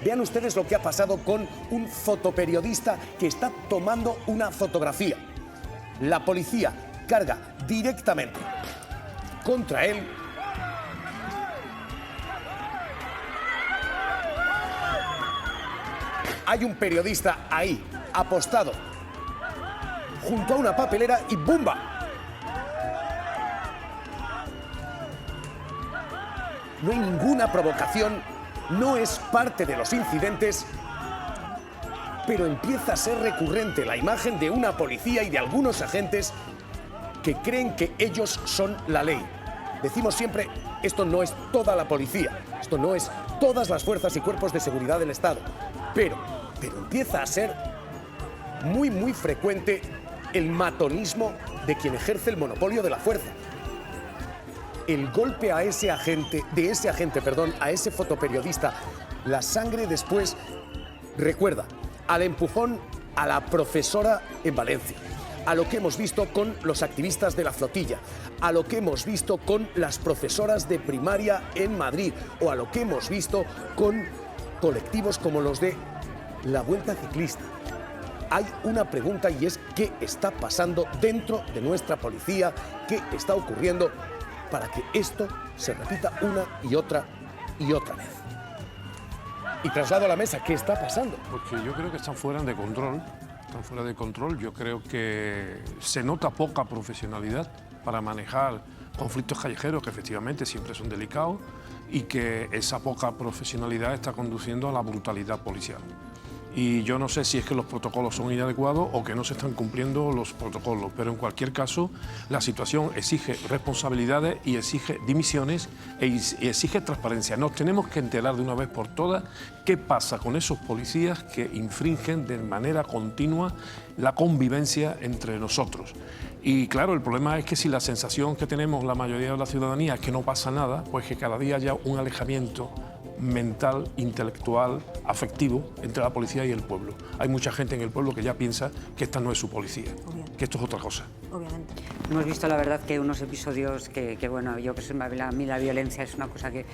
S2: Vean ustedes lo que ha pasado con un fotoperiodista que está tomando una fotografía. La policía carga directamente contra él. Hay un periodista ahí, apostado, junto a una papelera y ¡bumba! No hay ninguna provocación, no es parte de los incidentes, pero empieza a ser recurrente la imagen de una policía y de algunos agentes que creen que ellos son la ley. Decimos siempre, esto no es toda la policía, esto no es todas las fuerzas y cuerpos de seguridad del Estado, pero empieza a ser muy, muy frecuente el matonismo de quien ejerce el monopolio de la fuerza. El golpe a ese agente, a ese fotoperiodista, la sangre después recuerda al empujón a la profesora en Valencia, a lo que hemos visto con los activistas de la flotilla, a lo que hemos visto con las profesoras de primaria en Madrid o a lo que hemos visto con colectivos como los de la Vuelta Ciclista. Hay una pregunta y es ¿qué está pasando dentro de nuestra policía? ¿Qué está ocurriendo para que esto se repita una y otra vez? Y traslado a la mesa, ¿qué está pasando?
S5: Porque yo creo que están fuera de control. Yo creo que se nota poca profesionalidad para manejar conflictos callejeros que efectivamente siempre son delicados y que esa poca profesionalidad está conduciendo a la brutalidad policial. Y yo no sé si es que los protocolos son inadecuados o que no se están cumpliendo los protocolos, pero en cualquier caso la situación exige responsabilidades y exige dimisiones y exige transparencia. Nos tenemos que enterar de una vez por todas qué pasa con esos policías que infringen de manera continua la convivencia entre nosotros. Y claro, el problema es que si la sensación que tenemos la mayoría de la ciudadanía es que no pasa nada, pues que cada día haya un alejamiento mental, intelectual, afectivo entre la policía y el pueblo. Hay mucha gente en el pueblo que ya piensa que esta no es su policía, que esto es otra cosa.
S6: Obviamente. Hemos visto, la verdad, que unos episodios que bueno, yo que sé, a mí la violencia es una cosa que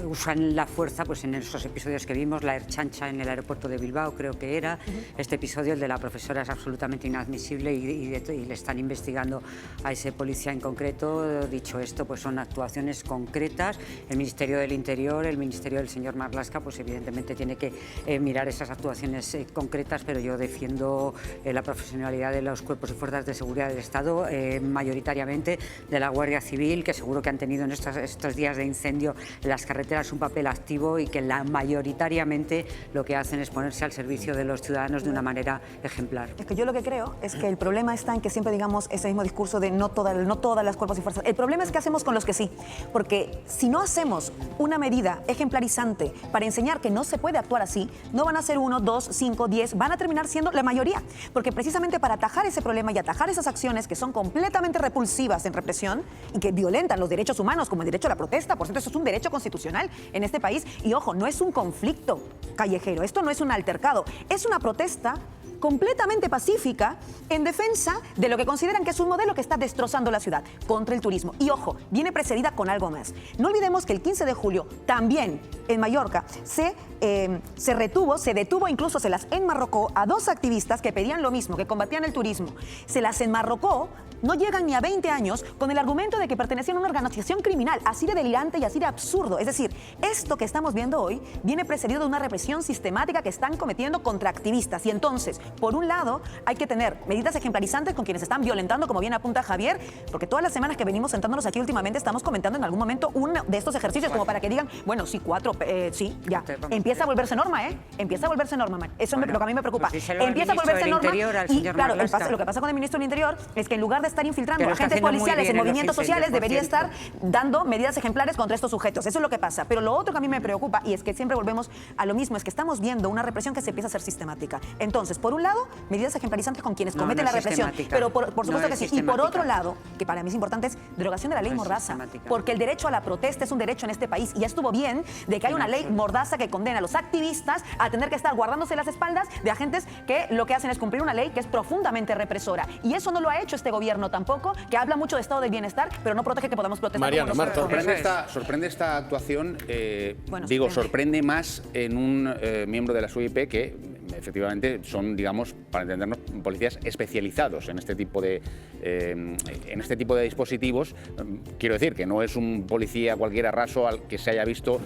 S6: usan la fuerza, pues en esos episodios que vimos, la Ertzaintza en el aeropuerto de Bilbao, creo que era, este episodio, el de la profesora, es absolutamente inadmisible y le están investigando a ese policía en concreto. Dicho esto, pues son actuaciones concretas. El Ministerio del Interior, el Ministerio del señor Marlaska, pues evidentemente tiene que mirar esas actuaciones concretas, pero yo defiendo la profesionalidad de los cuerpos y fuerzas de seguridad del Estado, mayoritariamente de la Guardia Civil, que seguro que han tenido en estos días de incendio en las carreteras un papel activo y que mayoritariamente lo que hacen es ponerse al servicio de los ciudadanos de una manera ejemplar.
S9: Es que yo lo que creo es que el problema está en que siempre digamos ese mismo discurso de no todas las cuerpos y fuerzas. El problema es que hacemos con los que sí, porque si no hacemos una medida ejemplarizante para enseñar que no se puede actuar así, no van a ser 1, 2, 5, 10, van a terminar siendo la mayoría, porque precisamente para atajar ese problema y atajar esas acciones que son completamente repulsivas en represión y que violentan los derechos humanos, como el derecho a la protesta, por cierto, eso es un derecho constitucional en este país, y ojo, no es un conflicto callejero, esto no es un altercado, es una protesta completamente pacífica en defensa de lo que consideran que es un modelo que está destrozando la ciudad, contra el turismo. Y ojo, viene precedida con algo más. No olvidemos que el 15 de julio, también en Mallorca, se detuvo, incluso se las enmarrocó a 2 activistas que pedían lo mismo, que combatían el turismo. Se las enmarrocó, no llegan ni a 20 años, con el argumento de que pertenecían a una organización criminal, así de delirante y así de absurdo. Es decir, esto que estamos viendo hoy viene precedido de una represión sistemática que están cometiendo contra activistas. Y entonces, por un lado, hay que tener medidas ejemplarizantes con quienes están violentando, como bien apunta Javier, porque todas las semanas que venimos sentándonos aquí últimamente estamos comentando en algún momento uno de estos ejercicios como para que digan, bueno, sí, 4, sí, ya. Empieza
S20: empieza a volverse norma, ¿eh? Empieza a volverse norma. Eso es lo que a mí me preocupa.
S6: Pues si se lo
S20: Empieza a volverse norma.
S6: Y claro,
S20: lo que pasa con el ministro del Interior es que en lugar de estar infiltrando agentes policiales en movimientos sociales, debería estar dando medidas ejemplares contra estos sujetos. Eso es lo que pasa. Pero lo otro que a mí me preocupa, y es que siempre volvemos a lo mismo, es que estamos viendo una represión que se empieza a hacer sistemática. Entonces, por un lado, medidas ejemplarizantes con quienes cometen la represión, pero por supuesto que sí. Y por otro lado, que para mí es importante, es derogación de la ley Mordaza, porque el derecho a la protesta es un derecho en este país y ya estuvo bien de que hay una ley Mordaza que condena a los activistas a tener que estar guardándose las espaldas de agentes que lo que hacen es cumplir una ley que es profundamente represora. Y eso no lo ha hecho este gobierno tampoco, que habla mucho de estado del bienestar, pero no protege que podamos protestar.
S2: Mariano, Marta.
S4: Sorprende esta actuación, sorprende más en un miembro de la SUIP que efectivamente son, digamos, para entendernos, policías especializados en este tipo de dispositivos. Quiero decir que no es un policía cualquiera raso al que se haya visto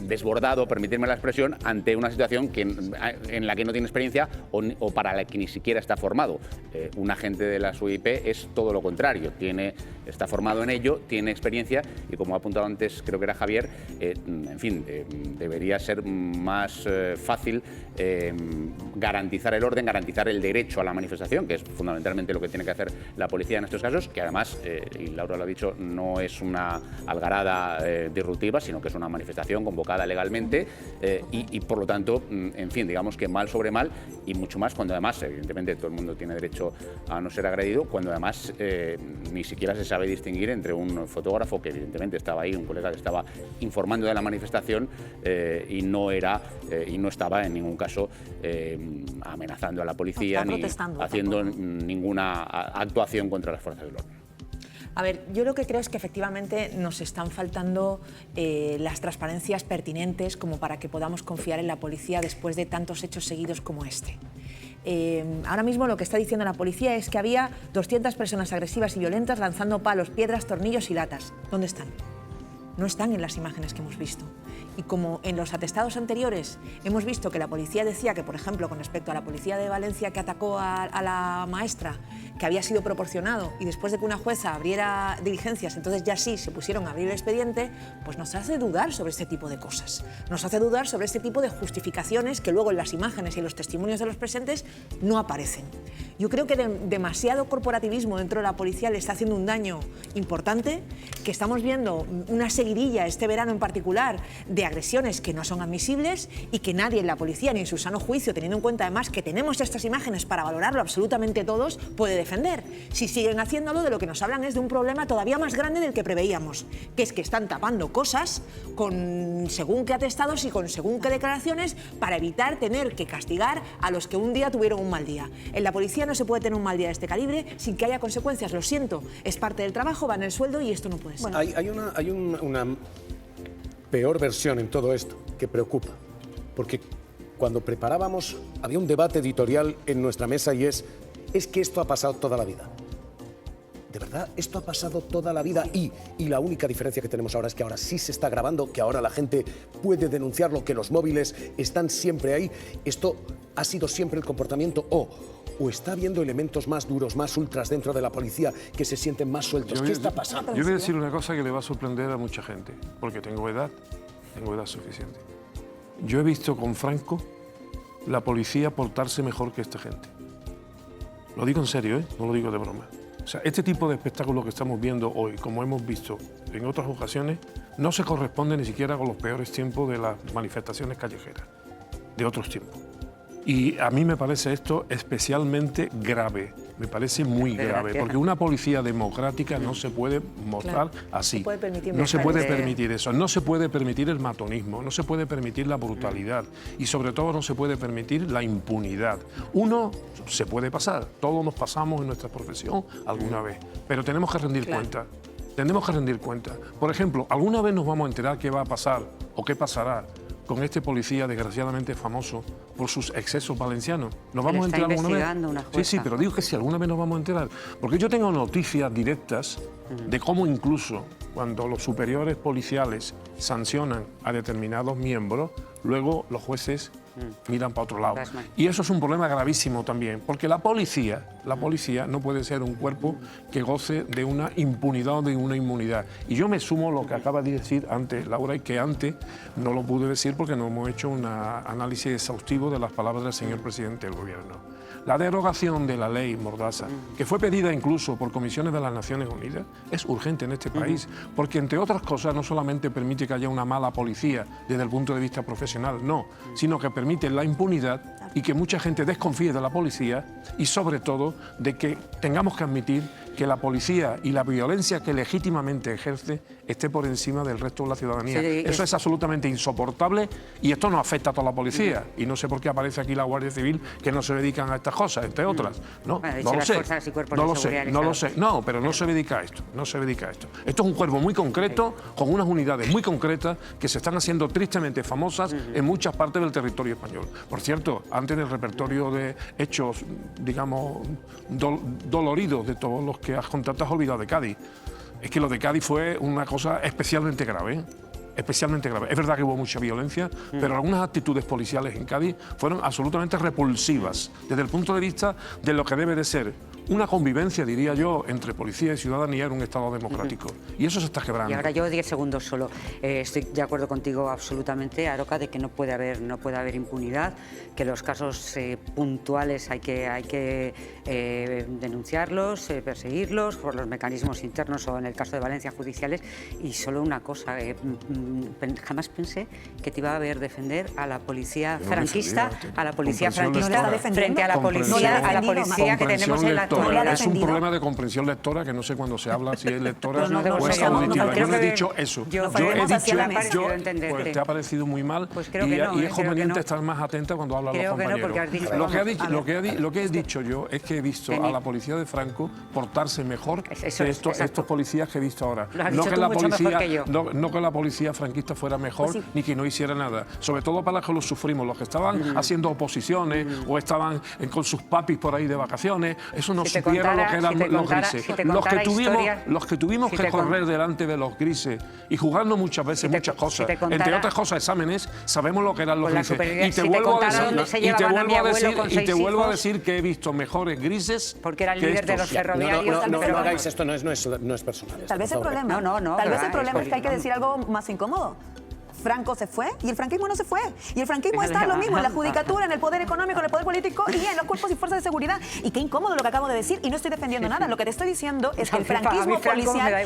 S4: desbordado, permitirme la expresión, ante una situación en la que no tiene experiencia o para la que ni siquiera está formado. Un agente de la SUIP es todo lo contrario, está formado en ello, tiene experiencia y, como ha apuntado antes, creo que era Javier, debería ser más fácil garantizar el orden, garantizar el derecho a la manifestación, que es fundamentalmente lo que tiene que hacer la policía en estos casos, que además, y Laura lo ha dicho, no es una algarada disruptiva, sino que es una manifestación convocada legalmente y por lo tanto, en fin, digamos que mal sobre mal, y mucho más cuando además, evidentemente, todo el mundo tiene derecho a no ser agredido, cuando además ni siquiera se sabe distinguir entre un fotógrafo, que evidentemente estaba ahí, un colega que estaba informando de la manifestación y no estaba en ningún caso amenazando a la policía ni haciendo ninguna actuación contra las fuerzas del orden.
S9: A ver, yo lo que creo es que efectivamente nos están faltando las transparencias pertinentes como para que podamos confiar en la policía después de tantos hechos seguidos como este. Ahora mismo lo que está diciendo la policía es que había 200 personas agresivas y violentas lanzando palos, piedras, tornillos y latas. ¿Dónde están? No están en las imágenes que hemos visto. Y como en los atestados anteriores hemos visto que la policía decía que, por ejemplo, con respecto a la policía de Valencia que atacó a la maestra, que había sido proporcionado, y después de que una jueza abriera diligencias, entonces ya sí se pusieron a abrir el expediente, pues nos hace dudar sobre este tipo de cosas. Nos hace dudar sobre este tipo de justificaciones que luego en las imágenes y en los testimonios de los presentes no aparecen. Yo creo que demasiado corporativismo dentro de la policía le está haciendo un daño importante, que estamos viendo una seguidilla este verano en particular de agresiones que no son admisibles y que nadie en la policía ni en su sano juicio, teniendo en cuenta además que tenemos estas imágenes para valorarlo absolutamente todos, puede defender. Si siguen haciéndolo, de lo que nos hablan es de un problema todavía más grande del que preveíamos, que es que están tapando cosas con según qué atestados y con según qué declaraciones para evitar tener que castigar a los que un día tuvieron un mal día. En la policía no se puede tener un mal día de este calibre sin que haya consecuencias, lo siento, es parte del trabajo, va en el sueldo y esto no puede ser.
S2: Hay una peor versión en todo esto que preocupa, porque cuando preparábamos había un debate editorial en nuestra mesa y es que esto ha pasado toda la vida. De verdad, esto ha pasado toda la vida y la única diferencia que tenemos ahora es que ahora sí se está grabando, que ahora la gente puede denunciarlo, que los móviles están siempre ahí. Esto ha sido siempre el comportamiento o está habiendo elementos más duros, más ultras dentro de la policía que se sienten más sueltos. ¿Qué está pasando?
S5: Yo voy a decir una cosa que le va a sorprender a mucha gente, porque tengo edad suficiente. Yo he visto con Franco la policía portarse mejor que esta gente. Lo digo en serio, no lo digo de broma. O sea, este tipo de espectáculo que estamos viendo hoy, como hemos visto en otras ocasiones, no se corresponde ni siquiera con los peores tiempos de las manifestaciones callejeras, de otros tiempos. Y a mí me parece esto especialmente grave, me parece muy grave, porque una policía democrática no se puede mostrar así. No se puede permitir eso, no se puede permitir el matonismo, no se puede permitir la brutalidad y sobre todo no se puede permitir la impunidad. Uno se puede pasar, todos nos pasamos en nuestra profesión alguna vez, pero tenemos que rendir cuenta. Tenemos que rendir cuenta. Por ejemplo, ¿alguna vez nos vamos a enterar qué va a pasar o qué pasará con este policía desgraciadamente famoso por sus excesos valencianos? ¿Nos vamos a enterar alguna vez? Sí, pero digo que sí, alguna vez nos vamos a enterar. Porque yo tengo noticias directas de cómo incluso cuando los superiores policiales sancionan a determinados miembros, luego los jueces miran para otro lado. Y eso es un problema gravísimo también, porque la policía no puede ser un cuerpo que goce de una impunidad o de una inmunidad. Y yo me sumo a lo que acaba de decir antes Laura, y que antes no lo pude decir porque no hemos hecho un análisis exhaustivo de las palabras del señor presidente del Gobierno. La derogación de la ley Mordaza, que fue pedida incluso por comisiones de las Naciones Unidas, es urgente en este país, porque entre otras cosas no solamente permite que haya una mala policía desde el punto de vista profesional, no, sino que permite la impunidad y que mucha gente desconfíe de la policía y sobre todo de que tengamos que admitir que la policía y la violencia que legítimamente ejerce esté por encima del resto de la ciudadanía.
S6: Sí,
S5: eso es absolutamente insoportable y esto no afecta a toda la policía. Y no sé por qué aparece aquí la Guardia Civil, que no se dedican a estas cosas, entre otras. No,
S6: bueno,
S5: no lo sé.
S6: No lo sé.
S5: No, pero no se dedica a esto. No se dedica a esto. Esto es un cuerpo muy concreto, con unas unidades muy concretas que se están haciendo tristemente famosas en muchas partes del territorio español. Por cierto, antes del repertorio de hechos, digamos, doloridos de todos los que has contado, te has olvidado de Cádiz. Es que lo de Cádiz fue una cosa especialmente grave, ¿eh? Especialmente grave. Es verdad que hubo mucha violencia, pero algunas actitudes policiales en Cádiz fueron absolutamente repulsivas desde el punto de vista de lo que debe de ser una convivencia, diría yo, entre policía y ciudadanía en un Estado democrático. Y eso se está quebrando.
S6: Y ahora yo 10 segundos solo. Estoy de acuerdo contigo absolutamente, Aroca, de que no puede haber impunidad, que los casos puntuales hay que denunciarlos, perseguirlos por los mecanismos internos o, en el caso de Valencia, judiciales. Y solo una cosa, jamás pensé que te iba a ver defender a la policía franquista, frente a la policía que tenemos en la actualidad.
S5: Es un problema de comprensión lectora que no sé cuando se habla si es lectora o es auditiva. Yo no he dicho eso. Yo he te ha parecido muy mal y es conveniente estar más atenta cuando hablan los compañeros. Lo que he dicho yo es que he visto a la policía de Franco portarse mejor que estos policías que he visto ahora. No que la policía franquista fuera mejor ni que no hiciera nada. Sobre todo para los que lo sufrimos, los que estaban haciendo oposiciones o estaban con sus papis por ahí de vacaciones. Eso no supieron lo que eran los grises. Los que tuvimos que correr delante de los grises y jugando muchas veces muchas cosas, entre otras cosas exámenes, sabemos lo que eran los grises. Y te vuelvo a decir que he visto mejores grises
S6: porque era el líder de los ferroviarios.
S2: No hagáis esto, no es personal.
S20: Tal vez el problema, tal vez el problema es que hay que decir algo más incómodo. Franco se fue y el franquismo no se fue. Y el franquismo está en lo mismo, en la judicatura, en el poder económico, en el poder político y en los cuerpos y fuerzas de seguridad. Y qué incómodo lo que acabo de decir y no estoy defendiendo nada. Lo que te estoy diciendo es que el franquismo policial,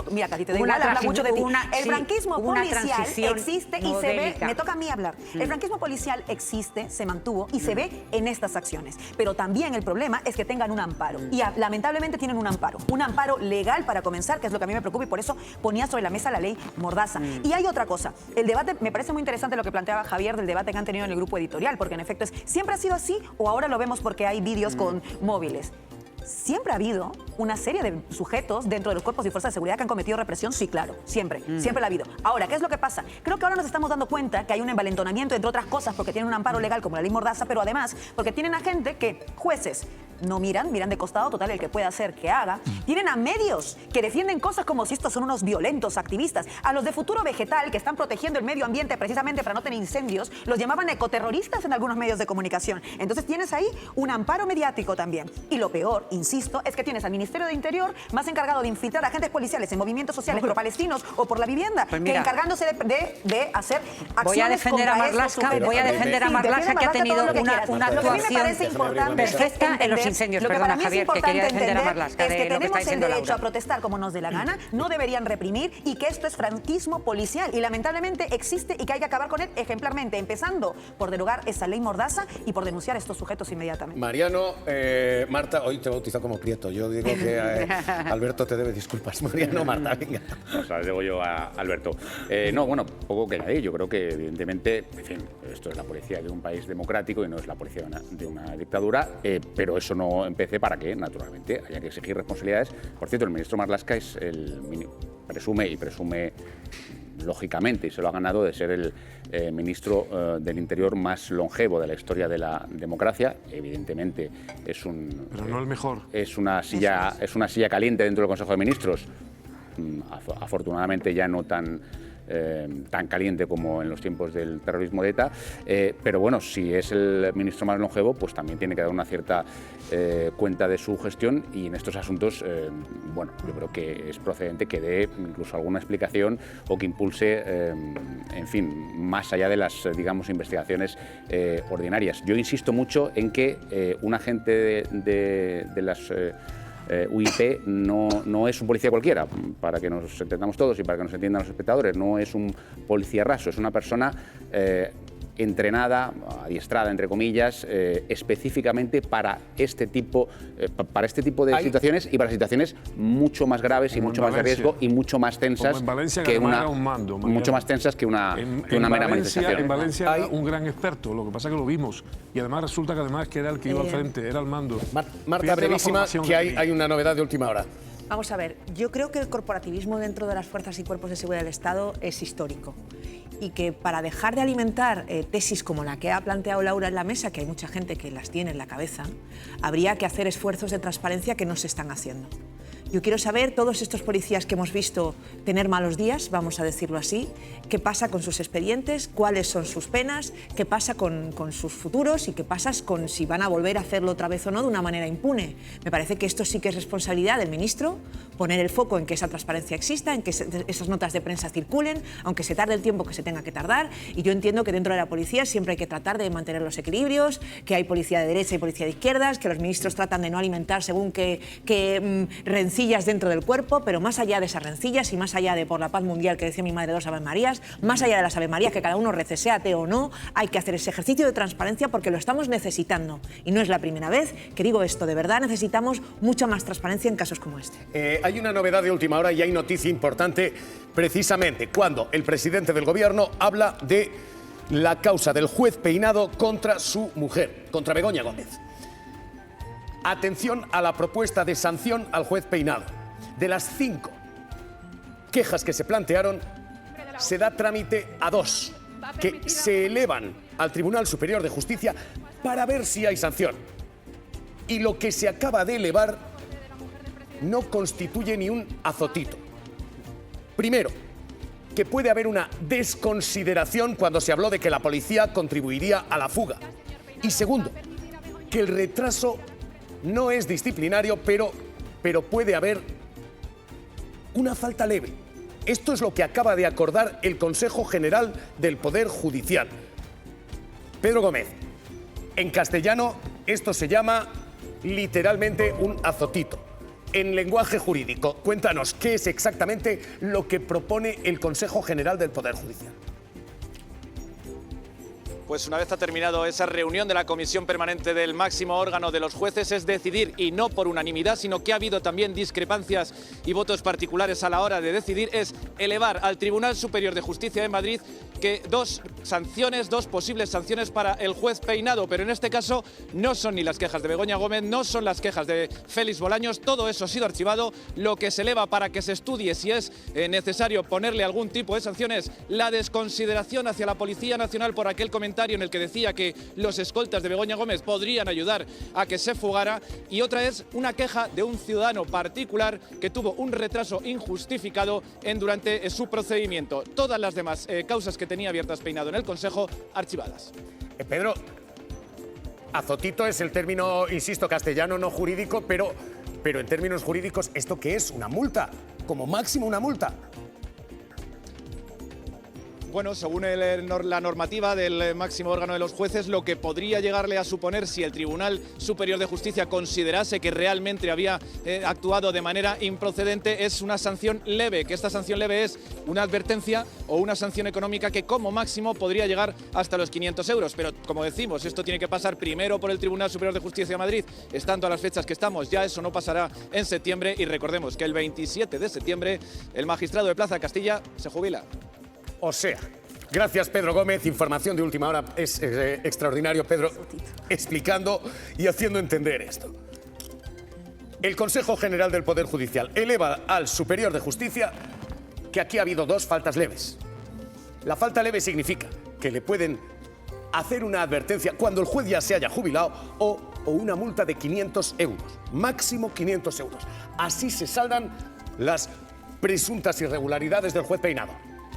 S20: mira, Cati, te da igual, habla mucho de ti. El franquismo policial existe y se ve, me toca a mí hablar. El franquismo policial existe, se mantuvo y se ve en estas acciones. Pero también el problema es que tengan un amparo. Y lamentablemente tienen un amparo legal para comenzar, que es lo que a mí me preocupa y por eso ponía sobre la mesa la ley Mordaza. Y hay otra cosa. El debate, me parece muy interesante lo que planteaba Javier del debate que han tenido en el grupo editorial, porque en efecto ¿siempre ha sido así o ahora lo vemos porque hay vídeos con móviles? Siempre ha habido una serie de sujetos dentro de los cuerpos y fuerzas de seguridad que han cometido represión, sí, claro, siempre la ha habido. Ahora, ¿qué es lo que pasa? Creo que ahora nos estamos dando cuenta que hay un envalentonamiento, entre otras cosas, porque tienen un amparo legal como la ley Mordaza, pero además porque tienen a gente que, jueces, no miran de costado, total, el que pueda hacer, que haga. Tienen a medios que defienden cosas como si estos son unos violentos activistas. A los de Futuro Vegetal, que están protegiendo el medio ambiente precisamente para no tener incendios, los llamaban ecoterroristas en algunos medios de comunicación. Entonces tienes ahí un amparo mediático también. Y lo peor, insisto, es que tienes al Ministerio de Interior más encargado de infiltrar agentes policiales en movimientos sociales pro-palestinos o por la vivienda, que encargándose de hacer acciones
S6: voy a defender a Marlaska, que ha tenido una actuación perfecta en los incendios.
S20: Lo que para mí es importante entender es que tenemos el derecho a protestar como nos dé la gana, no deberían reprimir y que esto es franquismo policial y lamentablemente existe y que hay que acabar con él ejemplarmente, empezando por derogar esa ley Mordaza y por denunciar a estos sujetos inmediatamente.
S2: Mariano, Marta, hoy te bautizo como Prieto. Yo digo que Alberto te debe disculpas. Mariano, Marta, venga.
S4: Pues las debo yo a Alberto. No, bueno, poco que nadie. Yo creo que evidentemente, en fin, esto es la policía de un país democrático y no es la policía de una dictadura, pero eso no empecé para que, naturalmente, haya que exigir responsabilidades. Por cierto, el ministro Marlaska es presume lógicamente, y se lo ha ganado, de ser el ministro del Interior más longevo de la historia de la democracia. Evidentemente es un...
S5: Pero no el mejor.
S4: Es una silla caliente dentro del Consejo de Ministros. Afortunadamente ya no tan tan caliente como en los tiempos del terrorismo de ETA, pero bueno, si es el ministro más longevo, pues también tiene que dar una cierta cuenta de su gestión, y en estos asuntos, bueno, yo creo que es procedente que dé incluso alguna explicación o que impulse, en fin, más allá de las, digamos, investigaciones ordinarias. Yo insisto mucho en que un agente de las UIP no es un policía cualquiera, para que nos entendamos todos y para que nos entiendan los espectadores. No es un policía raso, es una persona entrenada, adiestrada, entre comillas, específicamente para este tipo de situaciones, y para situaciones mucho más graves y mucho más de riesgo y mucho más tensas que una mera manifestación.
S5: En Valencia hay un gran experto, lo que pasa es que lo vimos, y además resulta que era el que iba al frente, era el mando.
S2: Marta, brevísima, que hay una novedad de última hora.
S9: Vamos a ver, yo creo que el corporativismo dentro de las fuerzas y cuerpos de seguridad del Estado es histórico, y que para dejar de alimentar tesis como la que ha planteado Laura en la mesa, que hay mucha gente que las tiene en la cabeza, habría que hacer esfuerzos de transparencia que no se están haciendo. Yo quiero saber, todos estos policías que hemos visto tener malos días, vamos a decirlo así, qué pasa con sus expedientes, cuáles son sus penas, qué pasa con sus futuros y qué pasa con si van a volver a hacerlo otra vez o no de una manera impune. Me parece que esto sí que es responsabilidad del ministro, poner el foco en que esa transparencia exista, en que esas notas de prensa circulen, aunque se tarde el tiempo que se tenga que tardar. Y yo entiendo que dentro de la policía siempre hay que tratar de mantener los equilibrios, que hay policía de derecha y policía de izquierdas, que los ministros tratan de no alimentar según qué rencillas dentro del cuerpo, pero más allá de esas rencillas y más allá de por la paz mundial que decía mi madre 2 Ave Marías, más allá de las Ave Marías que cada uno rece, sea ateo o no, hay que hacer ese ejercicio de transparencia porque lo estamos necesitando. Y no es la primera vez que digo esto, de verdad necesitamos mucha más transparencia en casos como este.
S2: Hay una novedad de última hora y hay noticia importante precisamente cuando el presidente del gobierno habla de la causa del juez Peinado contra su mujer, contra Begoña Gómez. Atención a la propuesta de sanción al juez Peinado. De las 5 quejas que se plantearon, se da trámite a 2, que se elevan al Tribunal Superior de Justicia para ver si hay sanción. Y lo que se acaba de elevar no constituye ni un azotito. Primero, que puede haber una desconsideración cuando se habló de que la policía contribuiría a la fuga. Y segundo, que el retraso no es disciplinario, pero puede haber una falta leve. Esto es lo que acaba de acordar el Consejo General del Poder Judicial. Pedro Gómez, en castellano esto se llama literalmente un azotito. En lenguaje jurídico, cuéntanos qué es exactamente lo que propone el Consejo General del Poder Judicial.
S21: Pues una vez ha terminado esa reunión de la Comisión Permanente del máximo órgano de los jueces, es decidir, y no por unanimidad, sino que ha habido también discrepancias y votos particulares a la hora de decidir, es elevar al Tribunal Superior de Justicia de Madrid que dos posibles sanciones para el juez Peinado, pero en este caso no son ni las quejas de Begoña Gómez, no son las quejas de Félix Bolaños, todo eso ha sido archivado. Lo que se eleva para que se estudie si es necesario ponerle algún tipo de sanciones, la desconsideración hacia la Policía Nacional por aquel comentario en el que decía que los escoltas de Begoña Gómez podrían ayudar a que se fugara, y otra es una queja de un ciudadano particular que tuvo un retraso injustificado durante su procedimiento. Todas las demás causas que tenía abiertas Peinado en el Consejo, archivadas.
S2: Pedro, azotito es el término, insisto, castellano, no jurídico, pero en términos jurídicos, ¿esto qué es? ¿Una multa? Como máximo una multa.
S21: Bueno, según la normativa del máximo órgano de los jueces, lo que podría llegarle a suponer si el Tribunal Superior de Justicia considerase que realmente había actuado de manera improcedente es una sanción leve, que esta sanción leve es una advertencia o una sanción económica que como máximo podría llegar hasta los 500 euros. Pero como decimos, esto tiene que pasar primero por el Tribunal Superior de Justicia de Madrid, estando a las fechas que estamos, ya eso no pasará en septiembre, y recordemos que el 27 de septiembre el magistrado de Plaza Castilla se jubila.
S2: O sea, gracias Pedro Gómez, información de última hora, es extraordinario Pedro explicando y haciendo entender esto. El Consejo General del Poder Judicial eleva al Superior de Justicia que aquí ha habido 2 faltas leves. La falta leve significa que le pueden hacer una advertencia cuando el juez ya se haya jubilado o una multa de 500 euros, máximo 500 euros. Así se saldan las presuntas irregularidades del juez Peinado.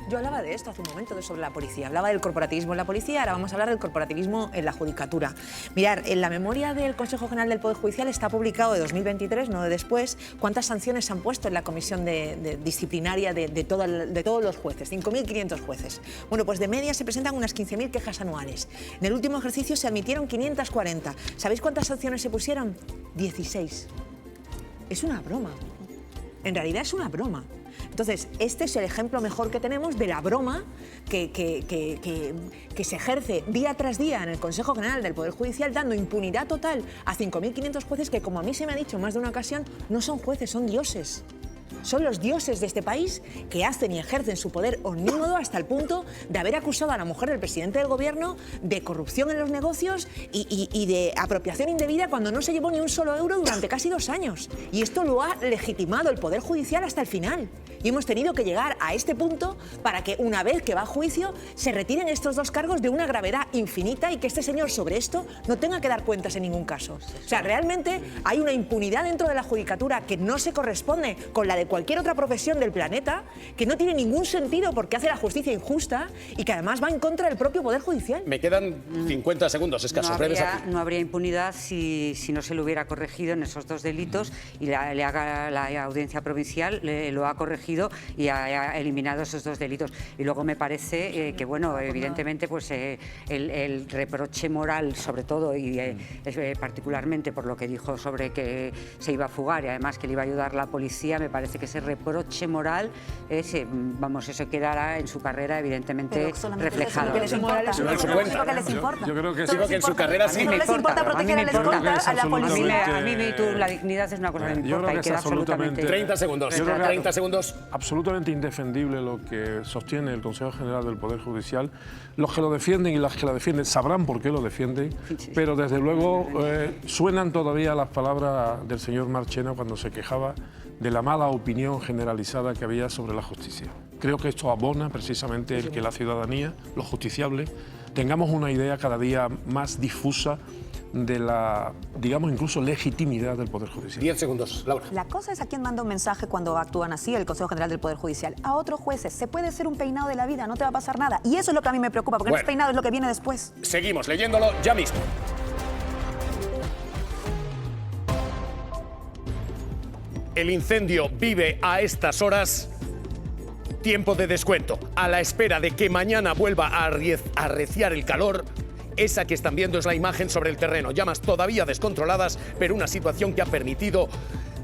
S9: Yo hablaba de esto hace un momento, sobre la policía. Hablaba del corporativismo en la policía, ahora vamos a hablar del corporativismo en la judicatura. Mirar, en la memoria del Consejo General del Poder Judicial está publicado de 2023, no de después, cuántas sanciones se han puesto en la comisión disciplinaria de todos los jueces, 5.500 jueces. Bueno, pues de media se presentan unas 15.000 quejas anuales. En el último ejercicio se admitieron 540. ¿Sabéis cuántas sanciones se pusieron? 16. Es una broma. En realidad es una broma. Entonces, este es el ejemplo mejor que tenemos de la broma que se ejerce día tras día en el Consejo General del Poder Judicial, dando impunidad total a 5.500 jueces que, como a mí se me ha dicho en más de una ocasión, no son jueces, son dioses. Son los dioses de este país que hacen y ejercen su poder omnímodo hasta el punto de haber acusado a la mujer del presidente del gobierno de corrupción en los negocios y de apropiación indebida cuando no se llevó ni un solo euro durante casi 2 años. Y esto lo ha legitimado el Poder Judicial hasta el final. Y hemos tenido que llegar a este punto para que, una vez que va a juicio, se retiren estos 2 cargos de una gravedad infinita y que este señor sobre esto no tenga que dar cuentas en ningún caso. O sea, realmente hay una impunidad dentro de la judicatura que no se corresponde con la de cualquier otra profesión del planeta, que no tiene ningún sentido porque hace la justicia injusta y que además va en contra del propio Poder Judicial.
S2: Me quedan 50 segundos escasos, breves aquí.
S6: No habría impunidad si no se lo hubiera corregido en esos 2 delitos y la Audiencia Provincial lo ha corregido y ha eliminado esos 2 delitos. Y luego me parece que, bueno, evidentemente, pues el reproche moral, sobre todo, y particularmente por lo que dijo sobre que se iba a fugar y además que le iba a ayudar la policía, me parece que ese reproche moral, eso quedará en su carrera evidentemente reflejado.
S9: Yo
S2: creo que digo que en su carrera sí.
S9: No les importa proteger a la escolta, a la policía.
S6: A mí la dignidad es una cosa que me importa y queda absolutamente...
S2: 30 segundos. 30 segundos.
S5: Absolutamente indefendible lo que sostiene el Consejo General del Poder Judicial. Los que lo defienden y las que la defienden sabrán por qué lo defienden, pero desde luego suenan todavía las palabras del señor Marchena cuando se quejaba de la mala opinión generalizada que había sobre la justicia. Creo que esto abona precisamente el que la ciudadanía, los justiciables, tengamos una idea cada día más difusa de la, digamos, incluso legitimidad del Poder Judicial.
S2: 10 segundos, Laura.
S20: La cosa es a quién manda un mensaje cuando actúan así el Consejo General del Poder Judicial. A otros jueces. Se puede ser un peinado de la vida, no te va a pasar nada. Y eso es lo que a mí me preocupa, porque no es peinado, es lo que viene después.
S2: Seguimos leyéndolo ya mismo. El incendio vive a estas horas tiempo de descuento. A la espera de que mañana vuelva a arreciar el calor, esa que están viendo es la imagen sobre el terreno. Llamas todavía descontroladas, pero una situación que ha permitido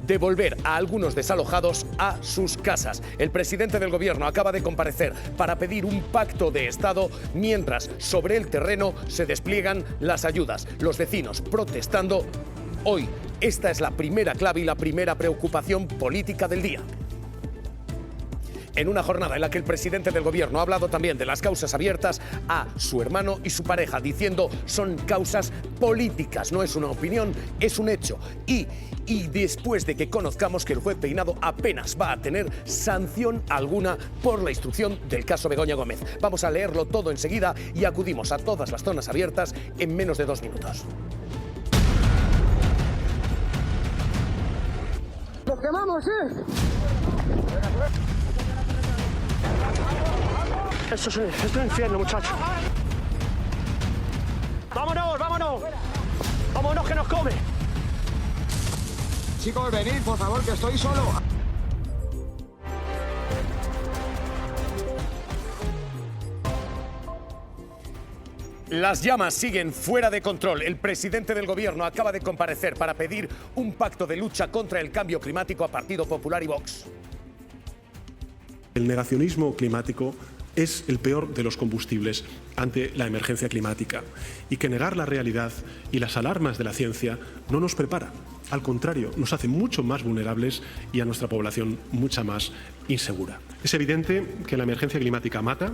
S2: devolver a algunos desalojados a sus casas. El presidente del gobierno acaba de comparecer para pedir un pacto de Estado mientras sobre el terreno se despliegan las ayudas. Los vecinos protestando. Hoy, esta es la primera clave y la primera preocupación política del día. En una jornada en la que el presidente del gobierno ha hablado también de las causas abiertas a su hermano y su pareja, diciendo son causas políticas, no es una opinión, es un hecho. Y después de que conozcamos que el juez Peinado apenas va a tener sanción alguna por la instrucción del caso Begoña Gómez. Vamos a leerlo todo enseguida y acudimos a todas las zonas abiertas en menos de 2 minutos.
S7: ¡Nos quemamos,
S12: Esto es un infierno, muchachos. ¡Vámonos, vámonos! ¡Vámonos que nos come!
S7: Chicos, venid, por favor, que estoy solo.
S2: Las llamas siguen fuera de control. El presidente del gobierno acaba de comparecer para pedir un pacto de lucha contra el cambio climático a Partido Popular y Vox.
S1: El negacionismo climático es el peor de los combustibles ante la emergencia climática y que negar la realidad y las alarmas de la ciencia no nos prepara. Al contrario, nos hace mucho más vulnerables y a nuestra población mucha más insegura. Es evidente que la emergencia climática mata,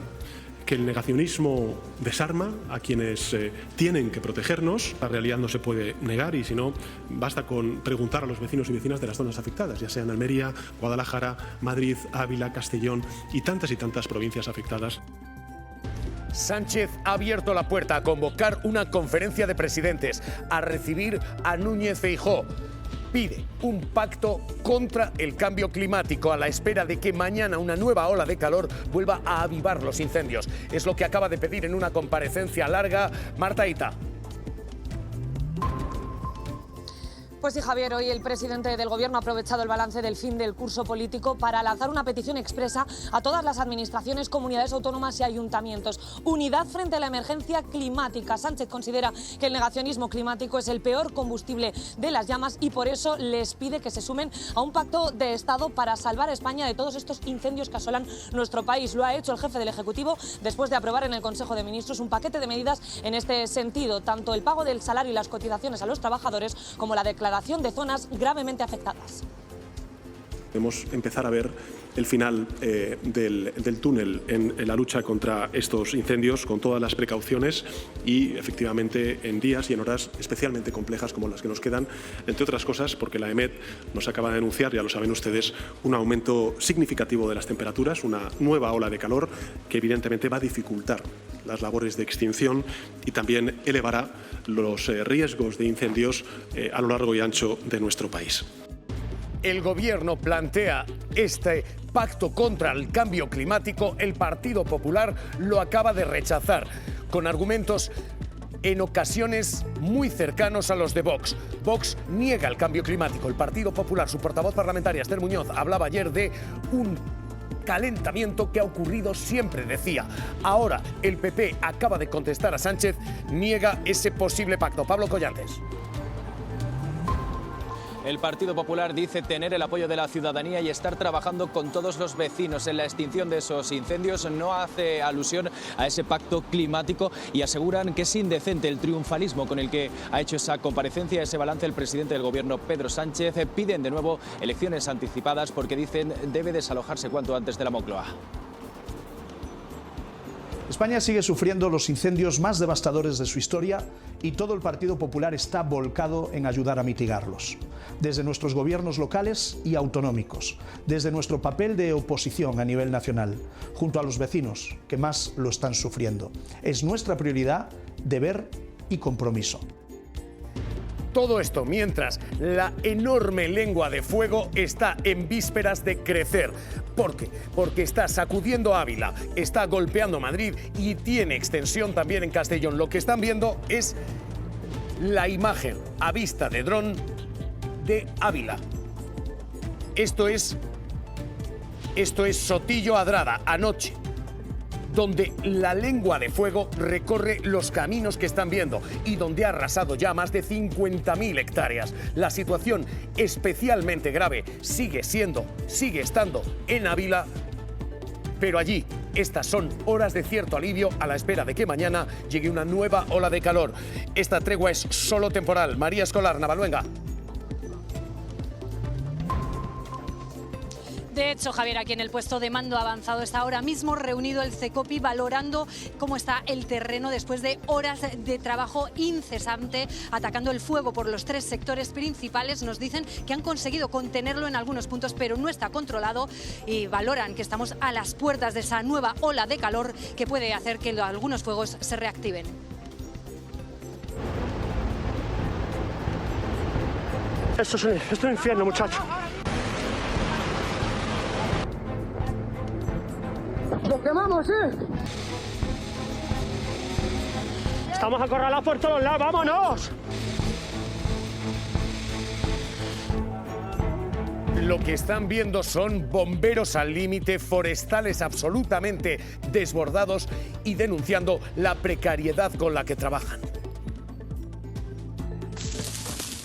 S1: que el negacionismo desarma a quienes tienen que protegernos. La realidad no se puede negar y si no, basta con preguntar a los vecinos y vecinas de las zonas afectadas, ya sean Almería, Guadalajara, Madrid, Ávila, Castellón y tantas provincias afectadas.
S2: Sánchez ha abierto la puerta a convocar una conferencia de presidentes, a recibir a Núñez Feijóo. pide un pacto contra el cambio climático a la espera de que mañana una nueva ola de calor vuelva a avivar los incendios. Es lo que acaba de pedir en una comparecencia larga Marta Ita.
S3: Pues sí, Javier, hoy el presidente del Gobierno ha aprovechado el balance del fin del curso político para lanzar una petición expresa a todas las administraciones, comunidades autónomas y ayuntamientos. Unidad frente a la emergencia climática. Sánchez considera que el negacionismo climático es el peor combustible de las llamas y por eso les pide que se sumen a un pacto de Estado para salvar a España de todos estos incendios que asolan nuestro país. Lo ha hecho el jefe del Ejecutivo después de aprobar en el Consejo de Ministros un paquete de medidas en este sentido, tanto el pago del salario y las cotizaciones a los trabajadores como la declaración de zonas gravemente afectadas.
S1: Podemos empezar a ver el final del túnel en la lucha contra estos incendios con todas las precauciones y efectivamente en días y en horas especialmente complejas como las que nos quedan, entre otras cosas porque la EMET nos acaba de anunciar, ya lo saben ustedes, un aumento significativo de las temperaturas, una nueva ola de calor que evidentemente va a dificultar las labores de extinción y también elevará los riesgos de incendios a lo largo y ancho de nuestro país.
S2: El Gobierno plantea este pacto contra el cambio climático. El Partido Popular lo acaba de rechazar con argumentos en ocasiones muy cercanos a los de Vox. Vox niega el cambio climático. El Partido Popular, su portavoz parlamentaria Esther Muñoz, hablaba ayer de un calentamiento que ha ocurrido siempre, decía. Ahora el PP acaba de contestar a Sánchez, niega ese posible pacto. Pablo Collantes.
S21: El Partido Popular dice tener el apoyo de la ciudadanía y estar trabajando con todos los vecinos en la extinción de esos incendios. No hace alusión a ese pacto climático y aseguran que es indecente el triunfalismo con el que ha hecho esa comparecencia, ese balance el presidente del Gobierno, Pedro Sánchez. Piden de nuevo elecciones anticipadas porque dicen debe desalojarse cuanto antes de la Moncloa.
S8: España sigue sufriendo los incendios más devastadores de su historia y todo el Partido Popular está volcado en ayudar a mitigarlos. Desde nuestros gobiernos locales y autonómicos, desde nuestro papel de oposición a nivel nacional, junto a los vecinos que más lo están sufriendo. Es nuestra prioridad, deber y compromiso.
S2: Todo esto mientras la enorme lengua de fuego está en vísperas de crecer. ¿Por qué? Porque está sacudiendo Ávila, está golpeando Madrid y tiene extensión también en Castellón. Lo que están viendo es la imagen a vista de dron de Ávila. Esto es Sotillo Adrada, anoche, donde la lengua de fuego recorre los caminos que están viendo y donde ha arrasado ya más de 50.000 hectáreas. La situación especialmente grave sigue estando en Ávila, pero allí estas son horas de cierto alivio a la espera de que mañana llegue una nueva ola de calor. Esta tregua es solo temporal. María Escolar, Navaluenga.
S22: De hecho, Javier, aquí en el puesto de mando avanzado está ahora mismo reunido el CECOPI valorando cómo está el terreno después de horas de trabajo incesante atacando el fuego por los tres sectores principales. Nos dicen que han conseguido contenerlo en algunos puntos, pero no está controlado y valoran que estamos a las puertas de esa nueva ola de calor que puede hacer que algunos fuegos se reactiven.
S7: Esto es un infierno, muchacho. ¡Lo quemamos, Estamos acorralados por todos lados, ¡vámonos!
S2: Lo que están viendo son bomberos al límite, forestales absolutamente desbordados y denunciando la precariedad con la que trabajan.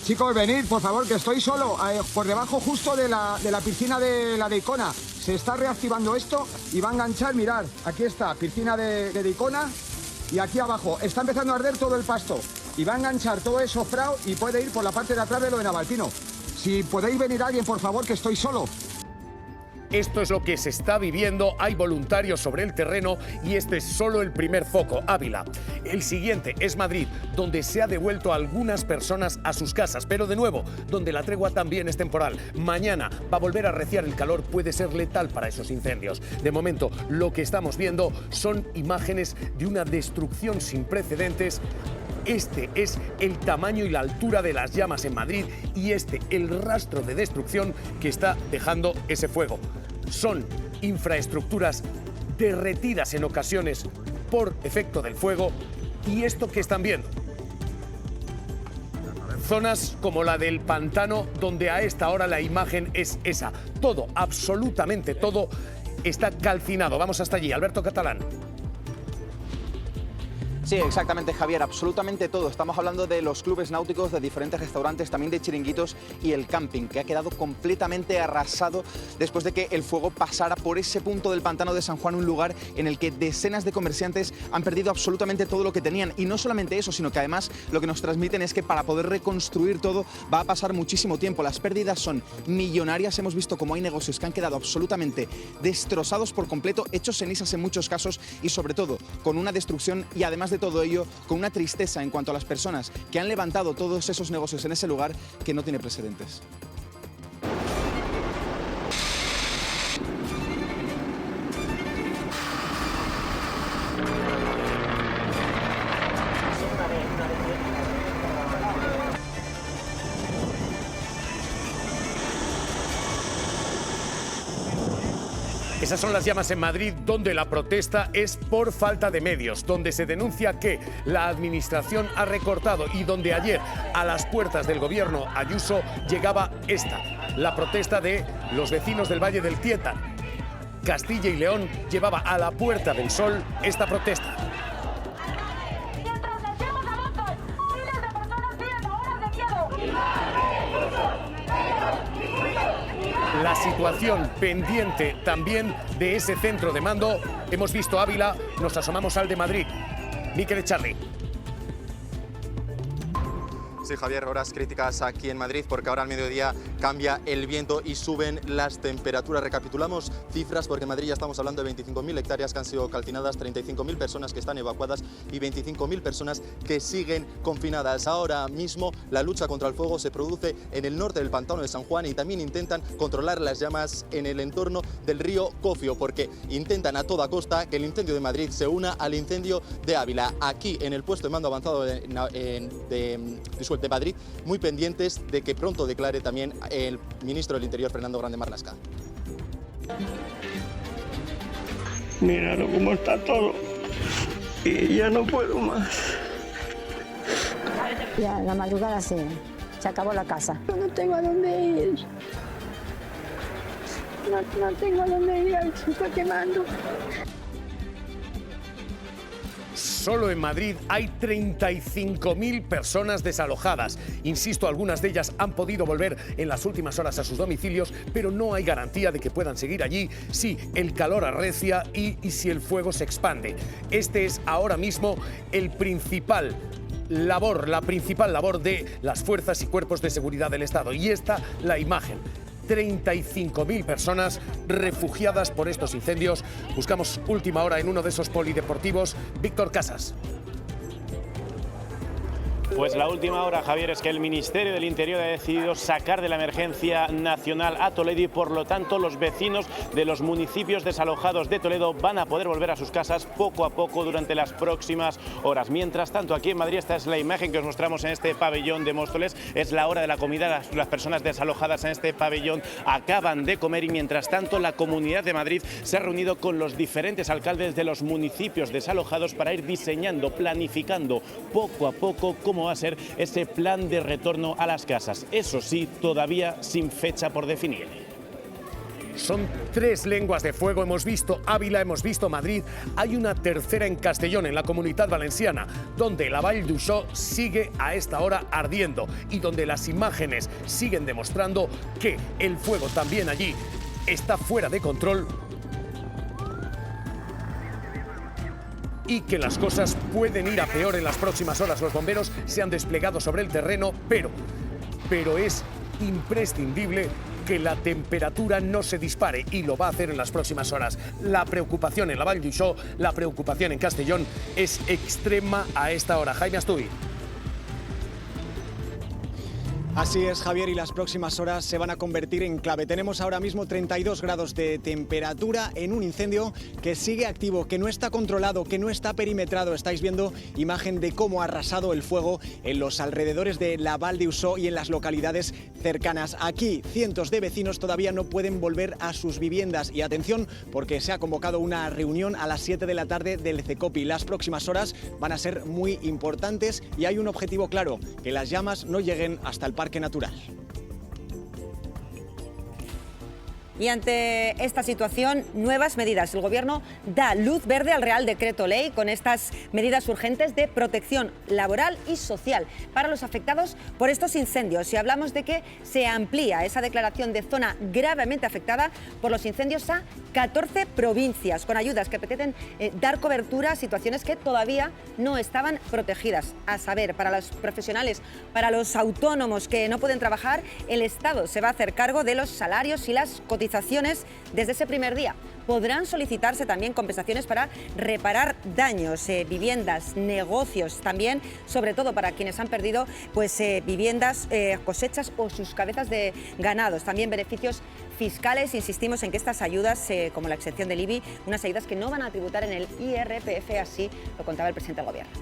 S7: Chicos, venid, por favor, que estoy solo, por debajo justo de la piscina de la de Icona. Se está reactivando esto y va a enganchar, mirad, aquí está, piscina de Icona y aquí abajo está empezando a arder todo el pasto y va a enganchar todo eso, Frau, y puede ir por la parte de atrás de lo de Navalpino. Si podéis venir alguien, por favor, que estoy solo.
S2: Esto es lo que se está viviendo, hay voluntarios sobre el terreno y este es solo el primer foco, Ávila. El siguiente es Madrid, donde se ha devuelto a algunas personas a sus casas, pero de nuevo, donde la tregua también es temporal. Mañana va a volver a arreciar el calor, puede ser letal para esos incendios. De momento, lo que estamos viendo son imágenes de una destrucción sin precedentes Este es el tamaño y la altura de las llamas en Madrid y este el rastro de destrucción que está dejando ese fuego. Son infraestructuras derretidas en ocasiones por efecto del fuego y esto que están viendo. Zonas como la del pantano, donde a esta hora la imagen es esa. Todo, absolutamente todo, está calcinado. Vamos hasta allí, Alberto Catalán.
S10: Sí, exactamente, Javier, absolutamente todo. Estamos hablando de los clubes náuticos, de diferentes restaurantes, también de chiringuitos y el camping, que ha quedado completamente arrasado después de que el fuego pasara por ese punto del pantano de San Juan, un lugar en el que decenas de comerciantes han perdido absolutamente todo lo que tenían. Y no solamente eso, sino que además lo que nos transmiten es que para poder reconstruir todo va a pasar muchísimo tiempo. Las pérdidas son millonarias. Hemos visto cómo hay negocios que han quedado absolutamente destrozados por completo, hechos cenizas en muchos casos y sobre todo con una destrucción y además de todo ello con una tristeza en cuanto a las personas que han levantado todos esos negocios en ese lugar que no tiene precedentes.
S2: Esas son las llamas en Madrid, donde la protesta es por falta de medios, donde se denuncia que la administración ha recortado y donde ayer a las puertas del gobierno Ayuso llegaba la protesta de los vecinos del Valle del Tieta. Castilla y León llevaba a la Puerta del Sol esta protesta. La situación pendiente también de ese centro de mando. Hemos visto Ávila, nos asomamos al de Madrid. Mikel Echarri.
S13: Sí, Javier, horas críticas aquí en Madrid porque ahora al mediodía cambia el viento y suben las temperaturas. Recapitulamos cifras porque en Madrid ya estamos hablando de 25.000 hectáreas que han sido calcinadas, 35.000 personas que están evacuadas y 25.000 personas que siguen confinadas. Ahora mismo la lucha contra el fuego se produce en el norte del pantano de San Juan y también intentan controlar las llamas en el entorno del río Cofio porque intentan a toda costa que el incendio de Madrid se una al incendio de Ávila. Aquí en el puesto de mando avanzado de Madrid, muy pendientes de que pronto declare también el ministro del Interior, Fernando Grande Marlaska.
S23: Míralo cómo está todo y ya no puedo más.
S24: Ya en la madrugada se acabó la casa.
S23: Yo no tengo a dónde ir. No tengo a dónde ir, se está quemando.
S2: Solo en Madrid hay 35.000 personas desalojadas. Insisto, algunas de ellas han podido volver en las últimas horas a sus domicilios, pero no hay garantía de que puedan seguir allí si el calor arrecia y si el fuego se expande. Este es ahora mismo la principal labor de las fuerzas y cuerpos de seguridad del Estado. Y esta la imagen. 35.000 personas refugiadas por estos incendios. Buscamos última hora en uno de esos polideportivos. Víctor Casas.
S25: Pues la última hora, Javier, es que el Ministerio del Interior ha decidido sacar de la emergencia nacional a Toledo y, por lo tanto, los vecinos de los municipios desalojados de Toledo van a poder volver a sus casas poco a poco durante las próximas horas. Mientras tanto, aquí en Madrid, esta es la imagen que os mostramos en este pabellón de Móstoles. Es la hora de la comida. Las personas desalojadas en este pabellón acaban de comer y, mientras tanto, la Comunidad de Madrid se ha reunido con los diferentes alcaldes de los municipios desalojados para ir diseñando, planificando poco a poco cómo va a ser ese plan de retorno a las casas. Eso sí, todavía sin fecha por definir.
S2: Son 3 lenguas de fuego. Hemos visto Ávila, hemos visto Madrid. Hay una tercera en Castellón, en la Comunitat Valenciana, donde la Vall d'Uixó sigue a esta hora ardiendo y donde las imágenes siguen demostrando que el fuego también allí está fuera de control y que las cosas pueden ir a peor en las próximas horas. Los bomberos se han desplegado sobre el terreno, pero es imprescindible que la temperatura no se dispare y lo va a hacer en las próximas horas. La preocupación en la Vall d'Uixó, la preocupación en Castellón es extrema a esta hora. Jaime Astuy.
S11: Así es, Javier, y las próximas horas se van a convertir en clave. Tenemos ahora mismo 32 grados de temperatura en un incendio que sigue activo, que no está controlado, que no está perimetrado. Estáis viendo imagen de cómo ha arrasado el fuego en los alrededores de la Val de Usó y en las localidades cercanas. Aquí, cientos de vecinos todavía no pueden volver a sus viviendas. Y atención, porque se ha convocado una reunión a las 7 de la tarde del CECOPI. Las próximas horas van a ser muy importantes y hay un objetivo claro, que las llamas no lleguen hasta el parque natural.
S16: Y ante esta situación, nuevas medidas. El Gobierno da luz verde al Real Decreto Ley con estas medidas urgentes de protección laboral y social para los afectados por estos incendios. Y hablamos de que se amplía esa declaración de zona gravemente afectada por los incendios a 14 provincias, con ayudas que pretenden dar cobertura a situaciones que todavía no estaban protegidas. A saber, para los profesionales, para los autónomos que no pueden trabajar, el Estado se va a hacer cargo de los salarios y las cotizaciones desde ese primer día. Podrán solicitarse también compensaciones para reparar daños, viviendas, negocios, también, sobre todo para quienes han perdido viviendas, cosechas o sus cabezas de ganados. También beneficios fiscales. Insistimos en que estas ayudas, como la exención del IBI, unas ayudas que no van a tributar en el IRPF, así lo contaba el presidente del Gobierno.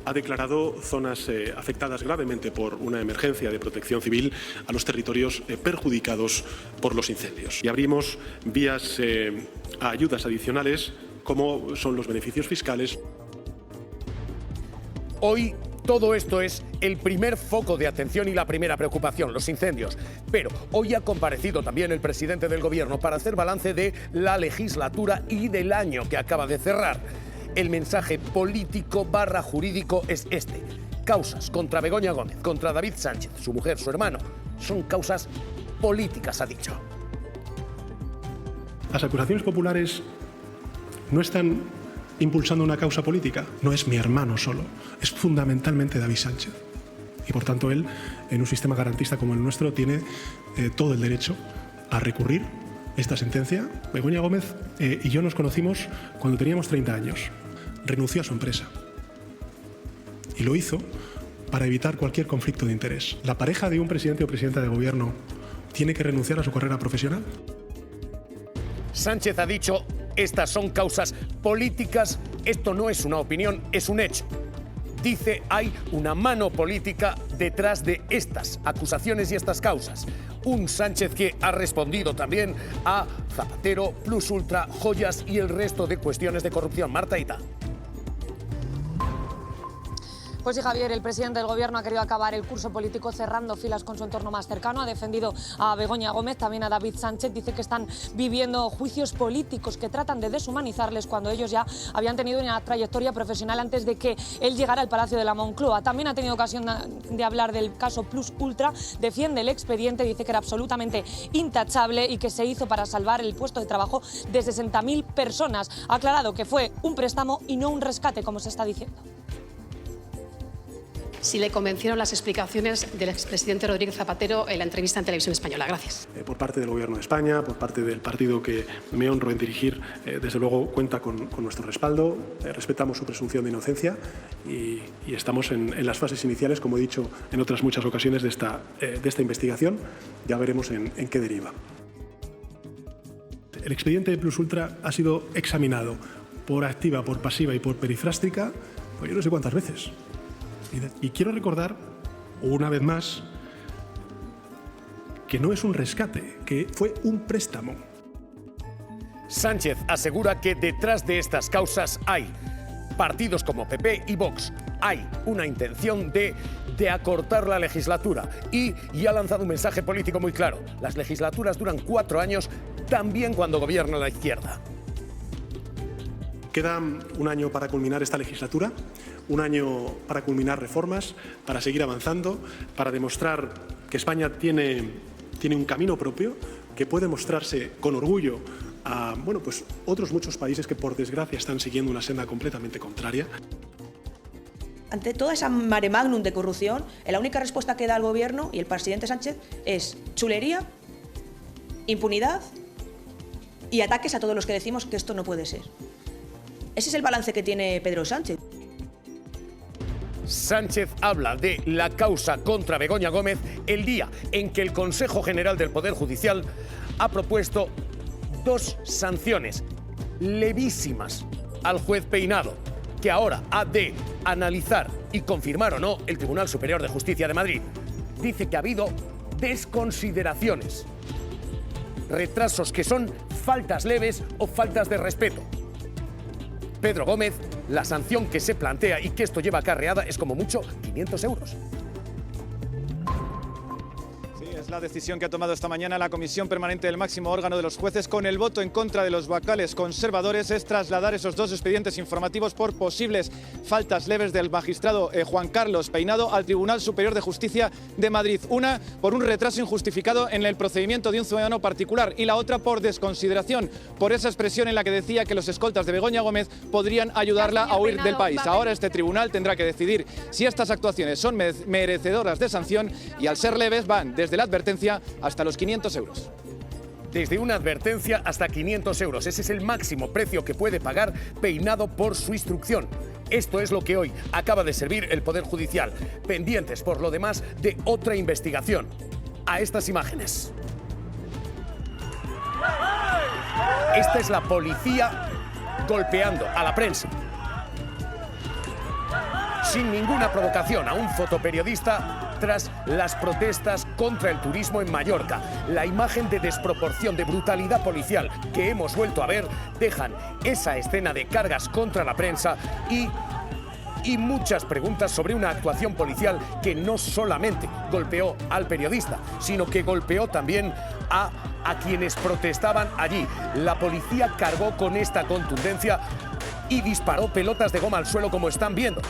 S1: Ha declarado zonas afectadas gravemente por una emergencia de protección civil a los territorios perjudicados por los incendios. Y abrimos vías a ayudas adicionales, como son los beneficios fiscales.
S2: Hoy todo esto es el primer foco de atención y la primera preocupación, los incendios. Pero hoy ha comparecido también el presidente del Gobierno para hacer balance de la legislatura y del año que acaba de cerrar. El mensaje político / jurídico es este. Causas contra Begoña Gómez, contra David Sánchez, su mujer, su hermano, son causas políticas, ha dicho.
S1: Las acusaciones populares no están impulsando una causa política. No es mi hermano solo, es fundamentalmente David Sánchez. Y por tanto él, en un sistema garantista como el nuestro, tiene todo el derecho a recurrir esta sentencia. Begoña Gómez y yo nos conocimos cuando teníamos 30 años. Renunció a su empresa y lo hizo para evitar cualquier conflicto de interés. ¿La pareja de un presidente o presidenta de gobierno tiene que renunciar a su carrera profesional?
S2: Sánchez ha dicho, estas son causas políticas, esto no es una opinión, es un hecho. Dice, hay una mano política detrás de estas acusaciones y estas causas. Un Sánchez que ha respondido también a Zapatero, Plus Ultra, joyas y el resto de cuestiones de corrupción. Marta Ita.
S3: Pues sí, Javier, el presidente del Gobierno ha querido acabar el curso político cerrando filas con su entorno más cercano. Ha defendido a Begoña Gómez, también a David Sánchez. Dice que están viviendo juicios políticos que tratan de deshumanizarles cuando ellos ya habían tenido una trayectoria profesional antes de que él llegara al Palacio de la Moncloa. También ha tenido ocasión de hablar del caso Plus Ultra. Defiende el expediente, dice que era absolutamente intachable y que se hizo para salvar el puesto de trabajo de 60.000 personas. Ha aclarado que fue un préstamo y no un rescate, como se está diciendo.
S14: Si le convencieron las explicaciones del expresidente Rodríguez Zapatero en la entrevista en Televisión Española. Gracias.
S1: Por parte del Gobierno de España, por parte del partido que me honro en dirigir, desde luego cuenta con nuestro respaldo, respetamos su presunción de inocencia y estamos en las fases iniciales, como he dicho en otras muchas ocasiones, de esta investigación. Ya veremos en qué deriva. El expediente de Plus Ultra ha sido examinado por activa, por pasiva y por perifrástica, pues yo no sé cuántas veces. Y quiero recordar, una vez más, que no es un rescate, que fue un préstamo.
S2: Sánchez asegura que detrás de estas causas hay partidos como PP y Vox. Hay una intención de acortar la legislatura y ha lanzado un mensaje político muy claro. Las legislaturas duran 4 años, también cuando gobierna la izquierda.
S1: Queda un año para culminar esta legislatura, un año para culminar reformas, para seguir avanzando, para demostrar que España tiene un camino propio, que puede mostrarse con orgullo a otros muchos países que, por desgracia, están siguiendo una senda completamente contraria.
S9: Ante toda esa mare magnum de corrupción, la única respuesta que da el Gobierno y el presidente Sánchez es chulería, impunidad y ataques a todos los que decimos que esto no puede ser. Ese es el balance que tiene Pedro Sánchez.
S2: Sánchez habla de la causa contra Begoña Gómez el día en que el Consejo General del Poder Judicial ha propuesto 2 sanciones levísimas al juez Peinado, que ahora ha de analizar y confirmar o no el Tribunal Superior de Justicia de Madrid. Dice que ha habido desconsideraciones, retrasos que son faltas leves o faltas de respeto. Pedro Gómez, la sanción que se plantea y que esto lleva acarreada es como mucho 500 euros.
S21: Es la decisión que ha tomado esta mañana la Comisión Permanente del máximo órgano de los jueces con el voto en contra de los vocales conservadores, es trasladar esos 2 expedientes informativos por posibles faltas leves del magistrado Juan Carlos Peinado al Tribunal Superior de Justicia de Madrid. Una por un retraso injustificado en el procedimiento de un ciudadano particular y la otra por desconsideración, por esa expresión en la que decía que los escoltas de Begoña Gómez podrían ayudarla a huir del país. Ahora este tribunal tendrá que decidir si estas actuaciones son merecedoras de sanción y al ser leves van desde la advertencia hasta los 500 euros.
S2: Desde una advertencia hasta 500 euros. Ese es el máximo precio que puede pagar Peinado por su instrucción. Esto es lo que hoy acaba de servir el Poder Judicial, pendientes por lo demás de otra investigación. A estas imágenes. Esta es la policía golpeando a la prensa. Sin ninguna provocación a un fotoperiodista tras las protestas contra el turismo en Mallorca. La imagen de desproporción, de brutalidad policial que hemos vuelto a ver dejan esa escena de cargas contra la prensa y muchas preguntas sobre una actuación policial que no solamente golpeó al periodista, sino que golpeó también a quienes protestaban allí. La policía cargó con esta contundencia y disparó pelotas de goma al suelo, como están viendo.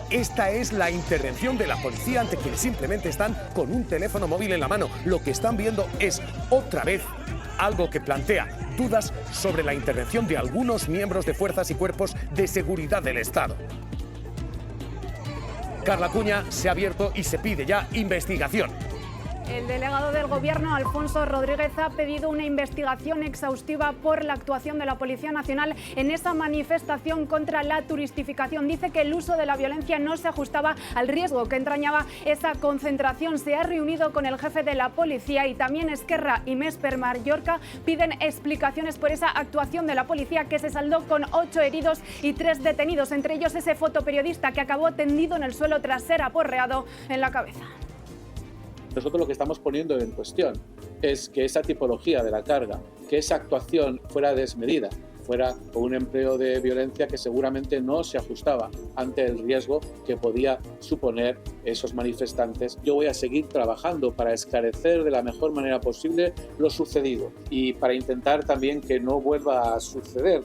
S2: Esta es la intervención de la policía ante quienes simplemente están con un teléfono móvil en la mano. Lo que están viendo es otra vez algo que plantea dudas sobre la intervención de algunos miembros de fuerzas y cuerpos de seguridad del Estado. Carla Cuña se ha abierto y se pide ya investigación.
S4: El delegado del Gobierno, Alfonso Rodríguez, ha pedido una investigación exhaustiva por la actuación de la Policía Nacional en esa manifestación contra la turistificación. Dice que el uso de la violencia no se ajustaba al riesgo que entrañaba esa concentración. Se ha reunido con el jefe de la policía y también Esquerra y Més per Mallorca piden explicaciones por esa actuación de la policía que se saldó con 8 heridos y 3 detenidos, entre ellos ese fotoperiodista que acabó tendido en el suelo tras ser aporreado en la cabeza.
S15: Nosotros lo que estamos poniendo en cuestión es que esa tipología de la carga, que esa actuación fuera desmedida, fuera con un empleo de violencia que seguramente no se ajustaba ante el riesgo que podía suponer esos manifestantes. Yo voy a seguir trabajando para esclarecer de la mejor manera posible lo sucedido y para intentar también que no vuelva a suceder.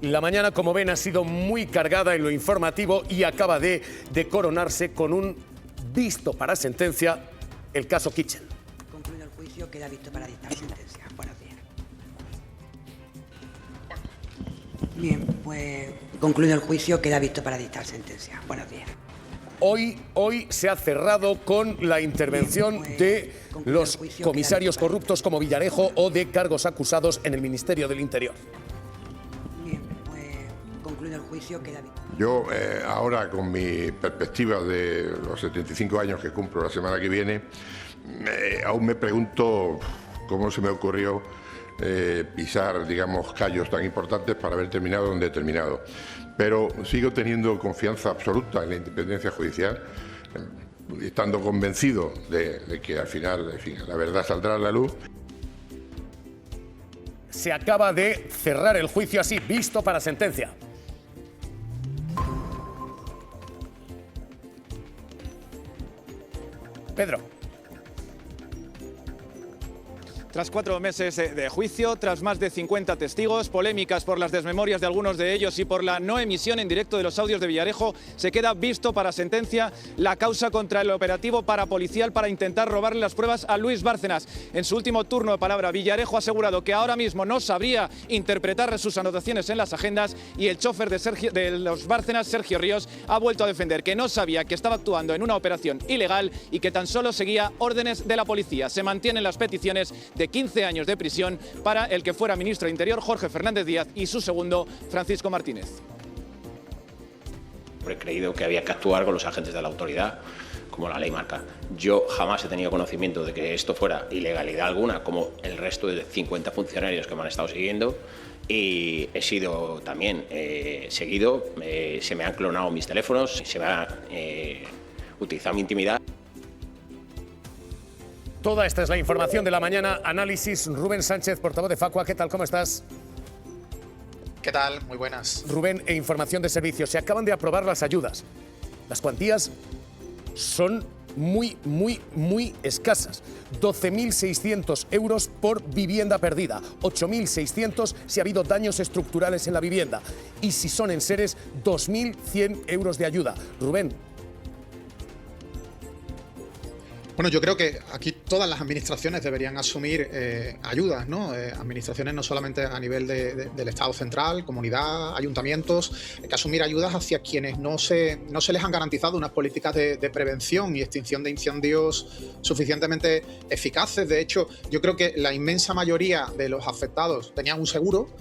S2: La mañana, como ven, ha sido muy cargada en lo informativo y acaba de coronarse con un visto para sentencia el caso Kitchen.
S6: Concluido el juicio, queda visto para dictar sentencia. Buenos días. Bien, pues concluido el juicio, queda visto para dictar sentencia. Buenos días.
S2: Hoy se ha cerrado con la intervención de los comisarios corruptos como Villarejo o de cargos acusados en el Ministerio del Interior.
S6: Bien, pues concluido el juicio, queda visto.
S17: Yo ahora, con mi perspectiva de los 75 años que cumplo la semana que viene, aún me pregunto cómo se me ocurrió pisar, digamos, callos tan importantes para haber terminado donde he terminado. Pero sigo teniendo confianza absoluta en la independencia judicial, estando convencido de que al final, en fin, la verdad saldrá a la luz.
S2: Se acaba de cerrar el juicio así, visto para sentencia. Pedro.
S21: Tras 4 meses de juicio, tras más de 50 testigos, polémicas por las desmemorias de algunos de ellos y por la no emisión en directo de los audios de Villarejo, se queda visto para sentencia la causa contra el operativo parapolicial para intentar robarle las pruebas a Luis Bárcenas. En su último turno de palabra, Villarejo ha asegurado que ahora mismo no sabría interpretar sus anotaciones en las agendas y el chofer de los Bárcenas, Sergio Ríos, ha vuelto a defender que no sabía que estaba actuando en una operación ilegal y que tan solo seguía órdenes de la policía. Se mantienen las peticiones de 15 años de prisión para el que fuera ministro de Interior, Jorge Fernández Díaz, y su segundo, Francisco Martínez.
S5: He creído que había que actuar con los agentes de la autoridad, como la ley marca. Yo jamás he tenido conocimiento de que esto fuera ilegalidad alguna, como el resto de 50 funcionarios que me han estado siguiendo, y he sido también seguido, se me han clonado mis teléfonos, se me ha utilizado mi intimidad.
S2: Toda esta es la información de la mañana. Análisis, Rubén Sánchez, portavoz de Facua. ¿Qué tal? ¿Cómo estás?
S12: ¿Qué tal? Muy buenas.
S2: Rubén, información de servicios. Se acaban de aprobar las ayudas. Las cuantías son muy escasas. 12.600 euros por vivienda perdida. 8.600 si ha habido daños estructurales en la vivienda. Y si son enseres, 2.100 euros de ayuda. Rubén.
S12: Bueno, yo creo que aquí todas las administraciones deberían asumir ayudas, ¿no? Administraciones no solamente a nivel del Estado central, comunidad, ayuntamientos, hay que asumir ayudas hacia quienes no se les han garantizado unas políticas de prevención y extinción de incendios suficientemente eficaces. De hecho, yo creo que la inmensa mayoría de los afectados tenían un seguro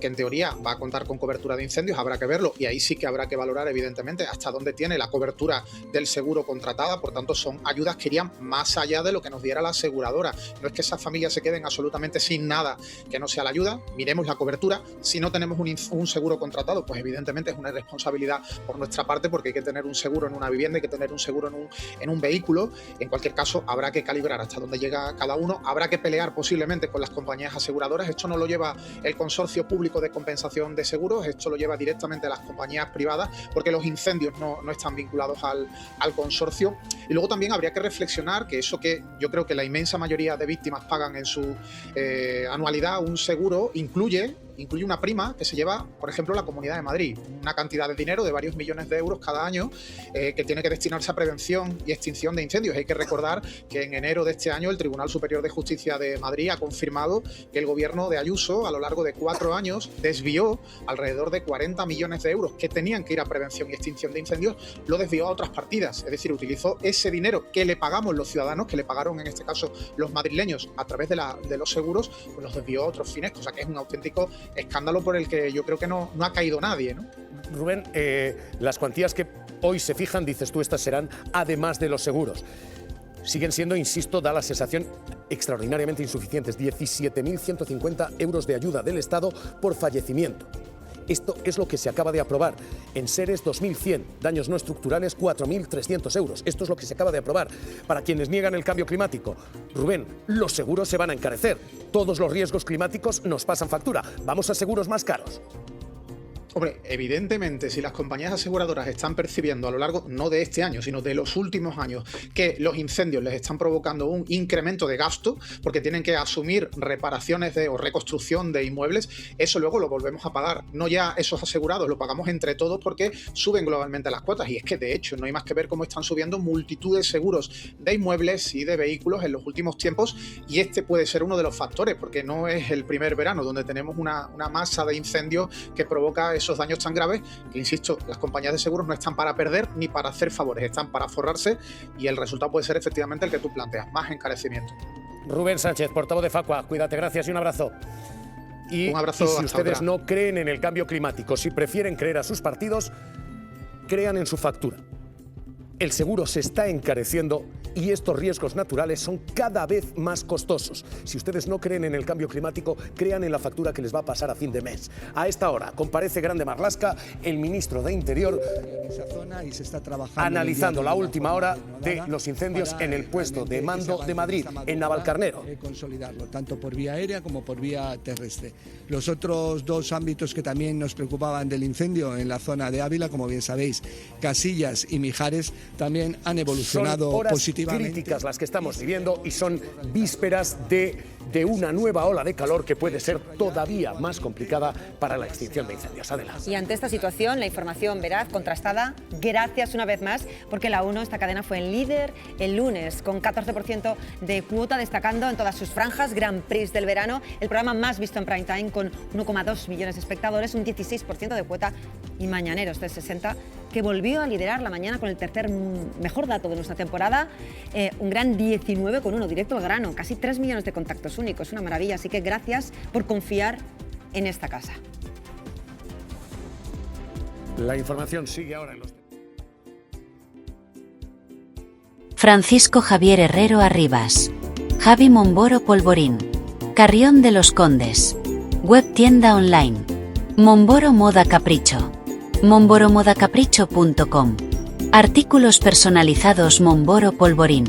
S12: que en teoría va a contar con cobertura de incendios, habrá que verlo, y ahí sí que habrá que valorar evidentemente hasta dónde tiene la cobertura del seguro contratada. Por tanto, son ayudas que irían más allá de lo que nos diera la aseguradora. No es que esas familias se queden absolutamente sin nada que no sea la ayuda. Miremos la cobertura. Si no tenemos un seguro contratado, pues evidentemente es una irresponsabilidad por nuestra parte, porque hay que tener un seguro en una vivienda, hay que tener un seguro en un vehículo. En cualquier caso, habrá que calibrar hasta dónde llega cada uno. Habrá que pelear posiblemente con las compañías aseguradoras. Esto no lo lleva el Consorcio Público de Compensación de Seguros, esto lo lleva directamente a las compañías privadas, porque los incendios no están vinculados al consorcio. Y luego también habría que reflexionar que eso que yo creo que la inmensa mayoría de víctimas pagan en su anualidad, un seguro incluye una prima que se lleva, por ejemplo, la Comunidad de Madrid, una cantidad de dinero de varios millones de euros cada año que tiene que destinarse a prevención y extinción de incendios. Hay que recordar que en enero de este año el Tribunal Superior de Justicia de Madrid ha confirmado que el gobierno de Ayuso a lo largo de 4 años desvió alrededor de 40 millones de euros que tenían que ir a prevención y extinción de incendios, lo desvió a otras partidas, es decir, utilizó ese dinero que le pagamos los ciudadanos, que le pagaron en este caso los madrileños a través de los seguros, pues los desvió a otros fines, cosa que es un auténtico escándalo por el que yo creo que no ha caído nadie, ¿no?
S2: Rubén, las cuantías que hoy se fijan, dices tú, estas serán además de los seguros. Siguen siendo, insisto, da la sensación extraordinariamente insuficientes. 17.150 euros de ayuda del Estado por fallecimiento. Esto es lo que se acaba de aprobar. Enseres 2.100, daños no estructurales 4.300 euros. Esto es lo que se acaba de aprobar. Para quienes niegan el cambio climático, Rubén, los seguros se van a encarecer. Todos los riesgos climáticos nos pasan factura. Vamos a seguros más caros.
S12: Hombre, evidentemente, si las compañías aseguradoras están percibiendo a lo largo, no de este año, sino de los últimos años, que los incendios les están provocando un incremento de gasto, porque tienen que asumir reparaciones o reconstrucción de inmuebles, eso luego lo volvemos a pagar. No ya esos asegurados, lo pagamos entre todos porque suben globalmente las cuotas. Y es que, de hecho, no hay más que ver cómo están subiendo multitud de seguros de inmuebles y de vehículos en los últimos tiempos. Y este puede ser uno de los factores, porque no es el primer verano donde tenemos una masa de incendios que provoca esos daños tan graves que, insisto, las compañías de seguros no están para perder ni para hacer favores, están para forrarse, y el resultado puede ser efectivamente el que tú planteas, más encarecimiento.
S2: Rubén Sánchez, portavoz de Facua, cuídate, gracias y un abrazo. Un abrazo. Y si ustedes no creen en el cambio climático, si prefieren creer a sus partidos, crean en su factura. El seguro se está encareciendo y estos riesgos naturales son cada vez más costosos. Si ustedes no creen en el cambio climático, crean en la factura que les va a pasar a fin de mes. A esta hora comparece Grande Marlaska, el ministro de Interior,
S18: y se está trabajando
S2: analizando la última hora de los incendios en el puesto de mando de Madrid, en Navalcarnero.
S18: Consolidarlo, tanto por vía aérea como por vía terrestre. Los otros dos ámbitos que también nos preocupaban del incendio en la zona de Ávila, como bien sabéis, Casillas y Mijares, también han evolucionado positivamente.
S2: Son críticas las que estamos viviendo y son vísperas de una nueva ola de calor que puede ser todavía más complicada para la extinción de incendios. Adelante.
S16: Y ante esta situación, la información veraz, contrastada, gracias una vez más, porque la 1, esta cadena, fue el líder el lunes, con 14% de cuota, destacando en todas sus franjas. Grand Prix del verano, el programa más visto en prime time, con 1,2 millones de espectadores, un 16% de cuota, y Mañaneros de 60, que volvió a liderar la mañana con el tercer mejor dato de nuestra temporada, un gran 19,1, directo al grano, casi 3 millones de contactos únicos, una maravilla. Así que gracias por confiar en esta casa.
S2: La información sigue ahora en los...
S7: Francisco Javier Herrero Arribas. Javi Momboro Polvorín. Carrión de los Condes. Web tienda online. Momboro Moda Capricho. momboromodacapricho.com. Artículos personalizados Momboro Polvorín.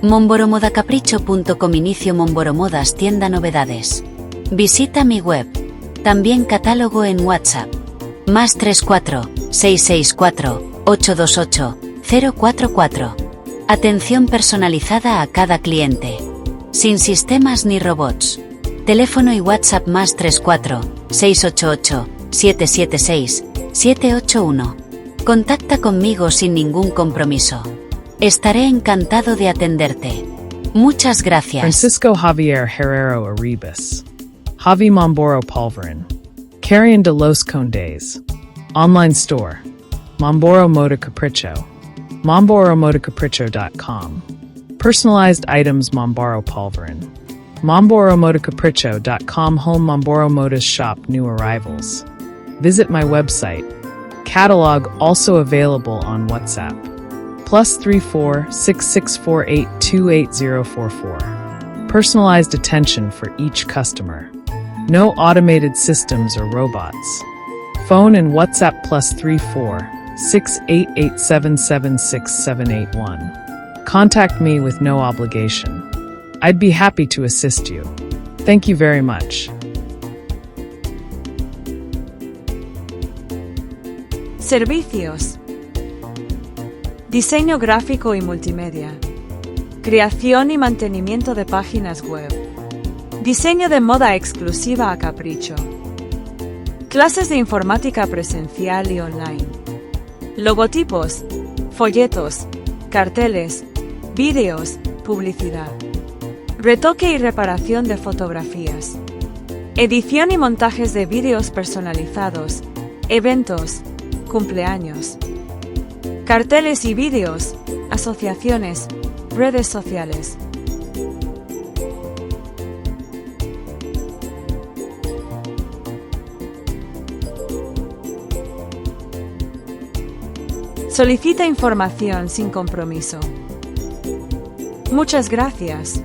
S7: momboromodacapricho.com. Inicio Momboro Modas tienda novedades. Visita mi web. También catálogo en WhatsApp. +34 664 828 044. Atención personalizada a cada cliente. Sin sistemas ni robots. Teléfono y WhatsApp +34 688 776 781. Contacta conmigo sin ningún compromiso. Estaré encantado de atenderte. Muchas gracias.
S8: Francisco Javier Herrero Arribas. Javi Momboro Polvorín. Carrión de los Condes. Online store. Momboro Moda Capricho. momboromodacapricho.com. Personalized items Momboro Polvorín. momboromodacapricho.com. Home Momboro Modas shop new arrivals. Visit my website. Catalog also available on WhatsApp. +34 6648 28044. Personalized attention for each customer. No automated systems or robots. Phone and WhatsApp +34 6887767781. Contact me with no obligation. I'd be happy to assist you. Thank you very much.
S19: Servicios. Diseño gráfico y multimedia. Creación y mantenimiento de páginas web. Diseño de moda exclusiva a capricho. Clases de informática presencial y online. Logotipos, folletos, carteles, vídeos, publicidad. Retoque y reparación de fotografías. Edición y montajes de vídeos personalizados, eventos, cumpleaños. Carteles y vídeos, asociaciones, redes sociales. Solicita información sin compromiso. Muchas gracias.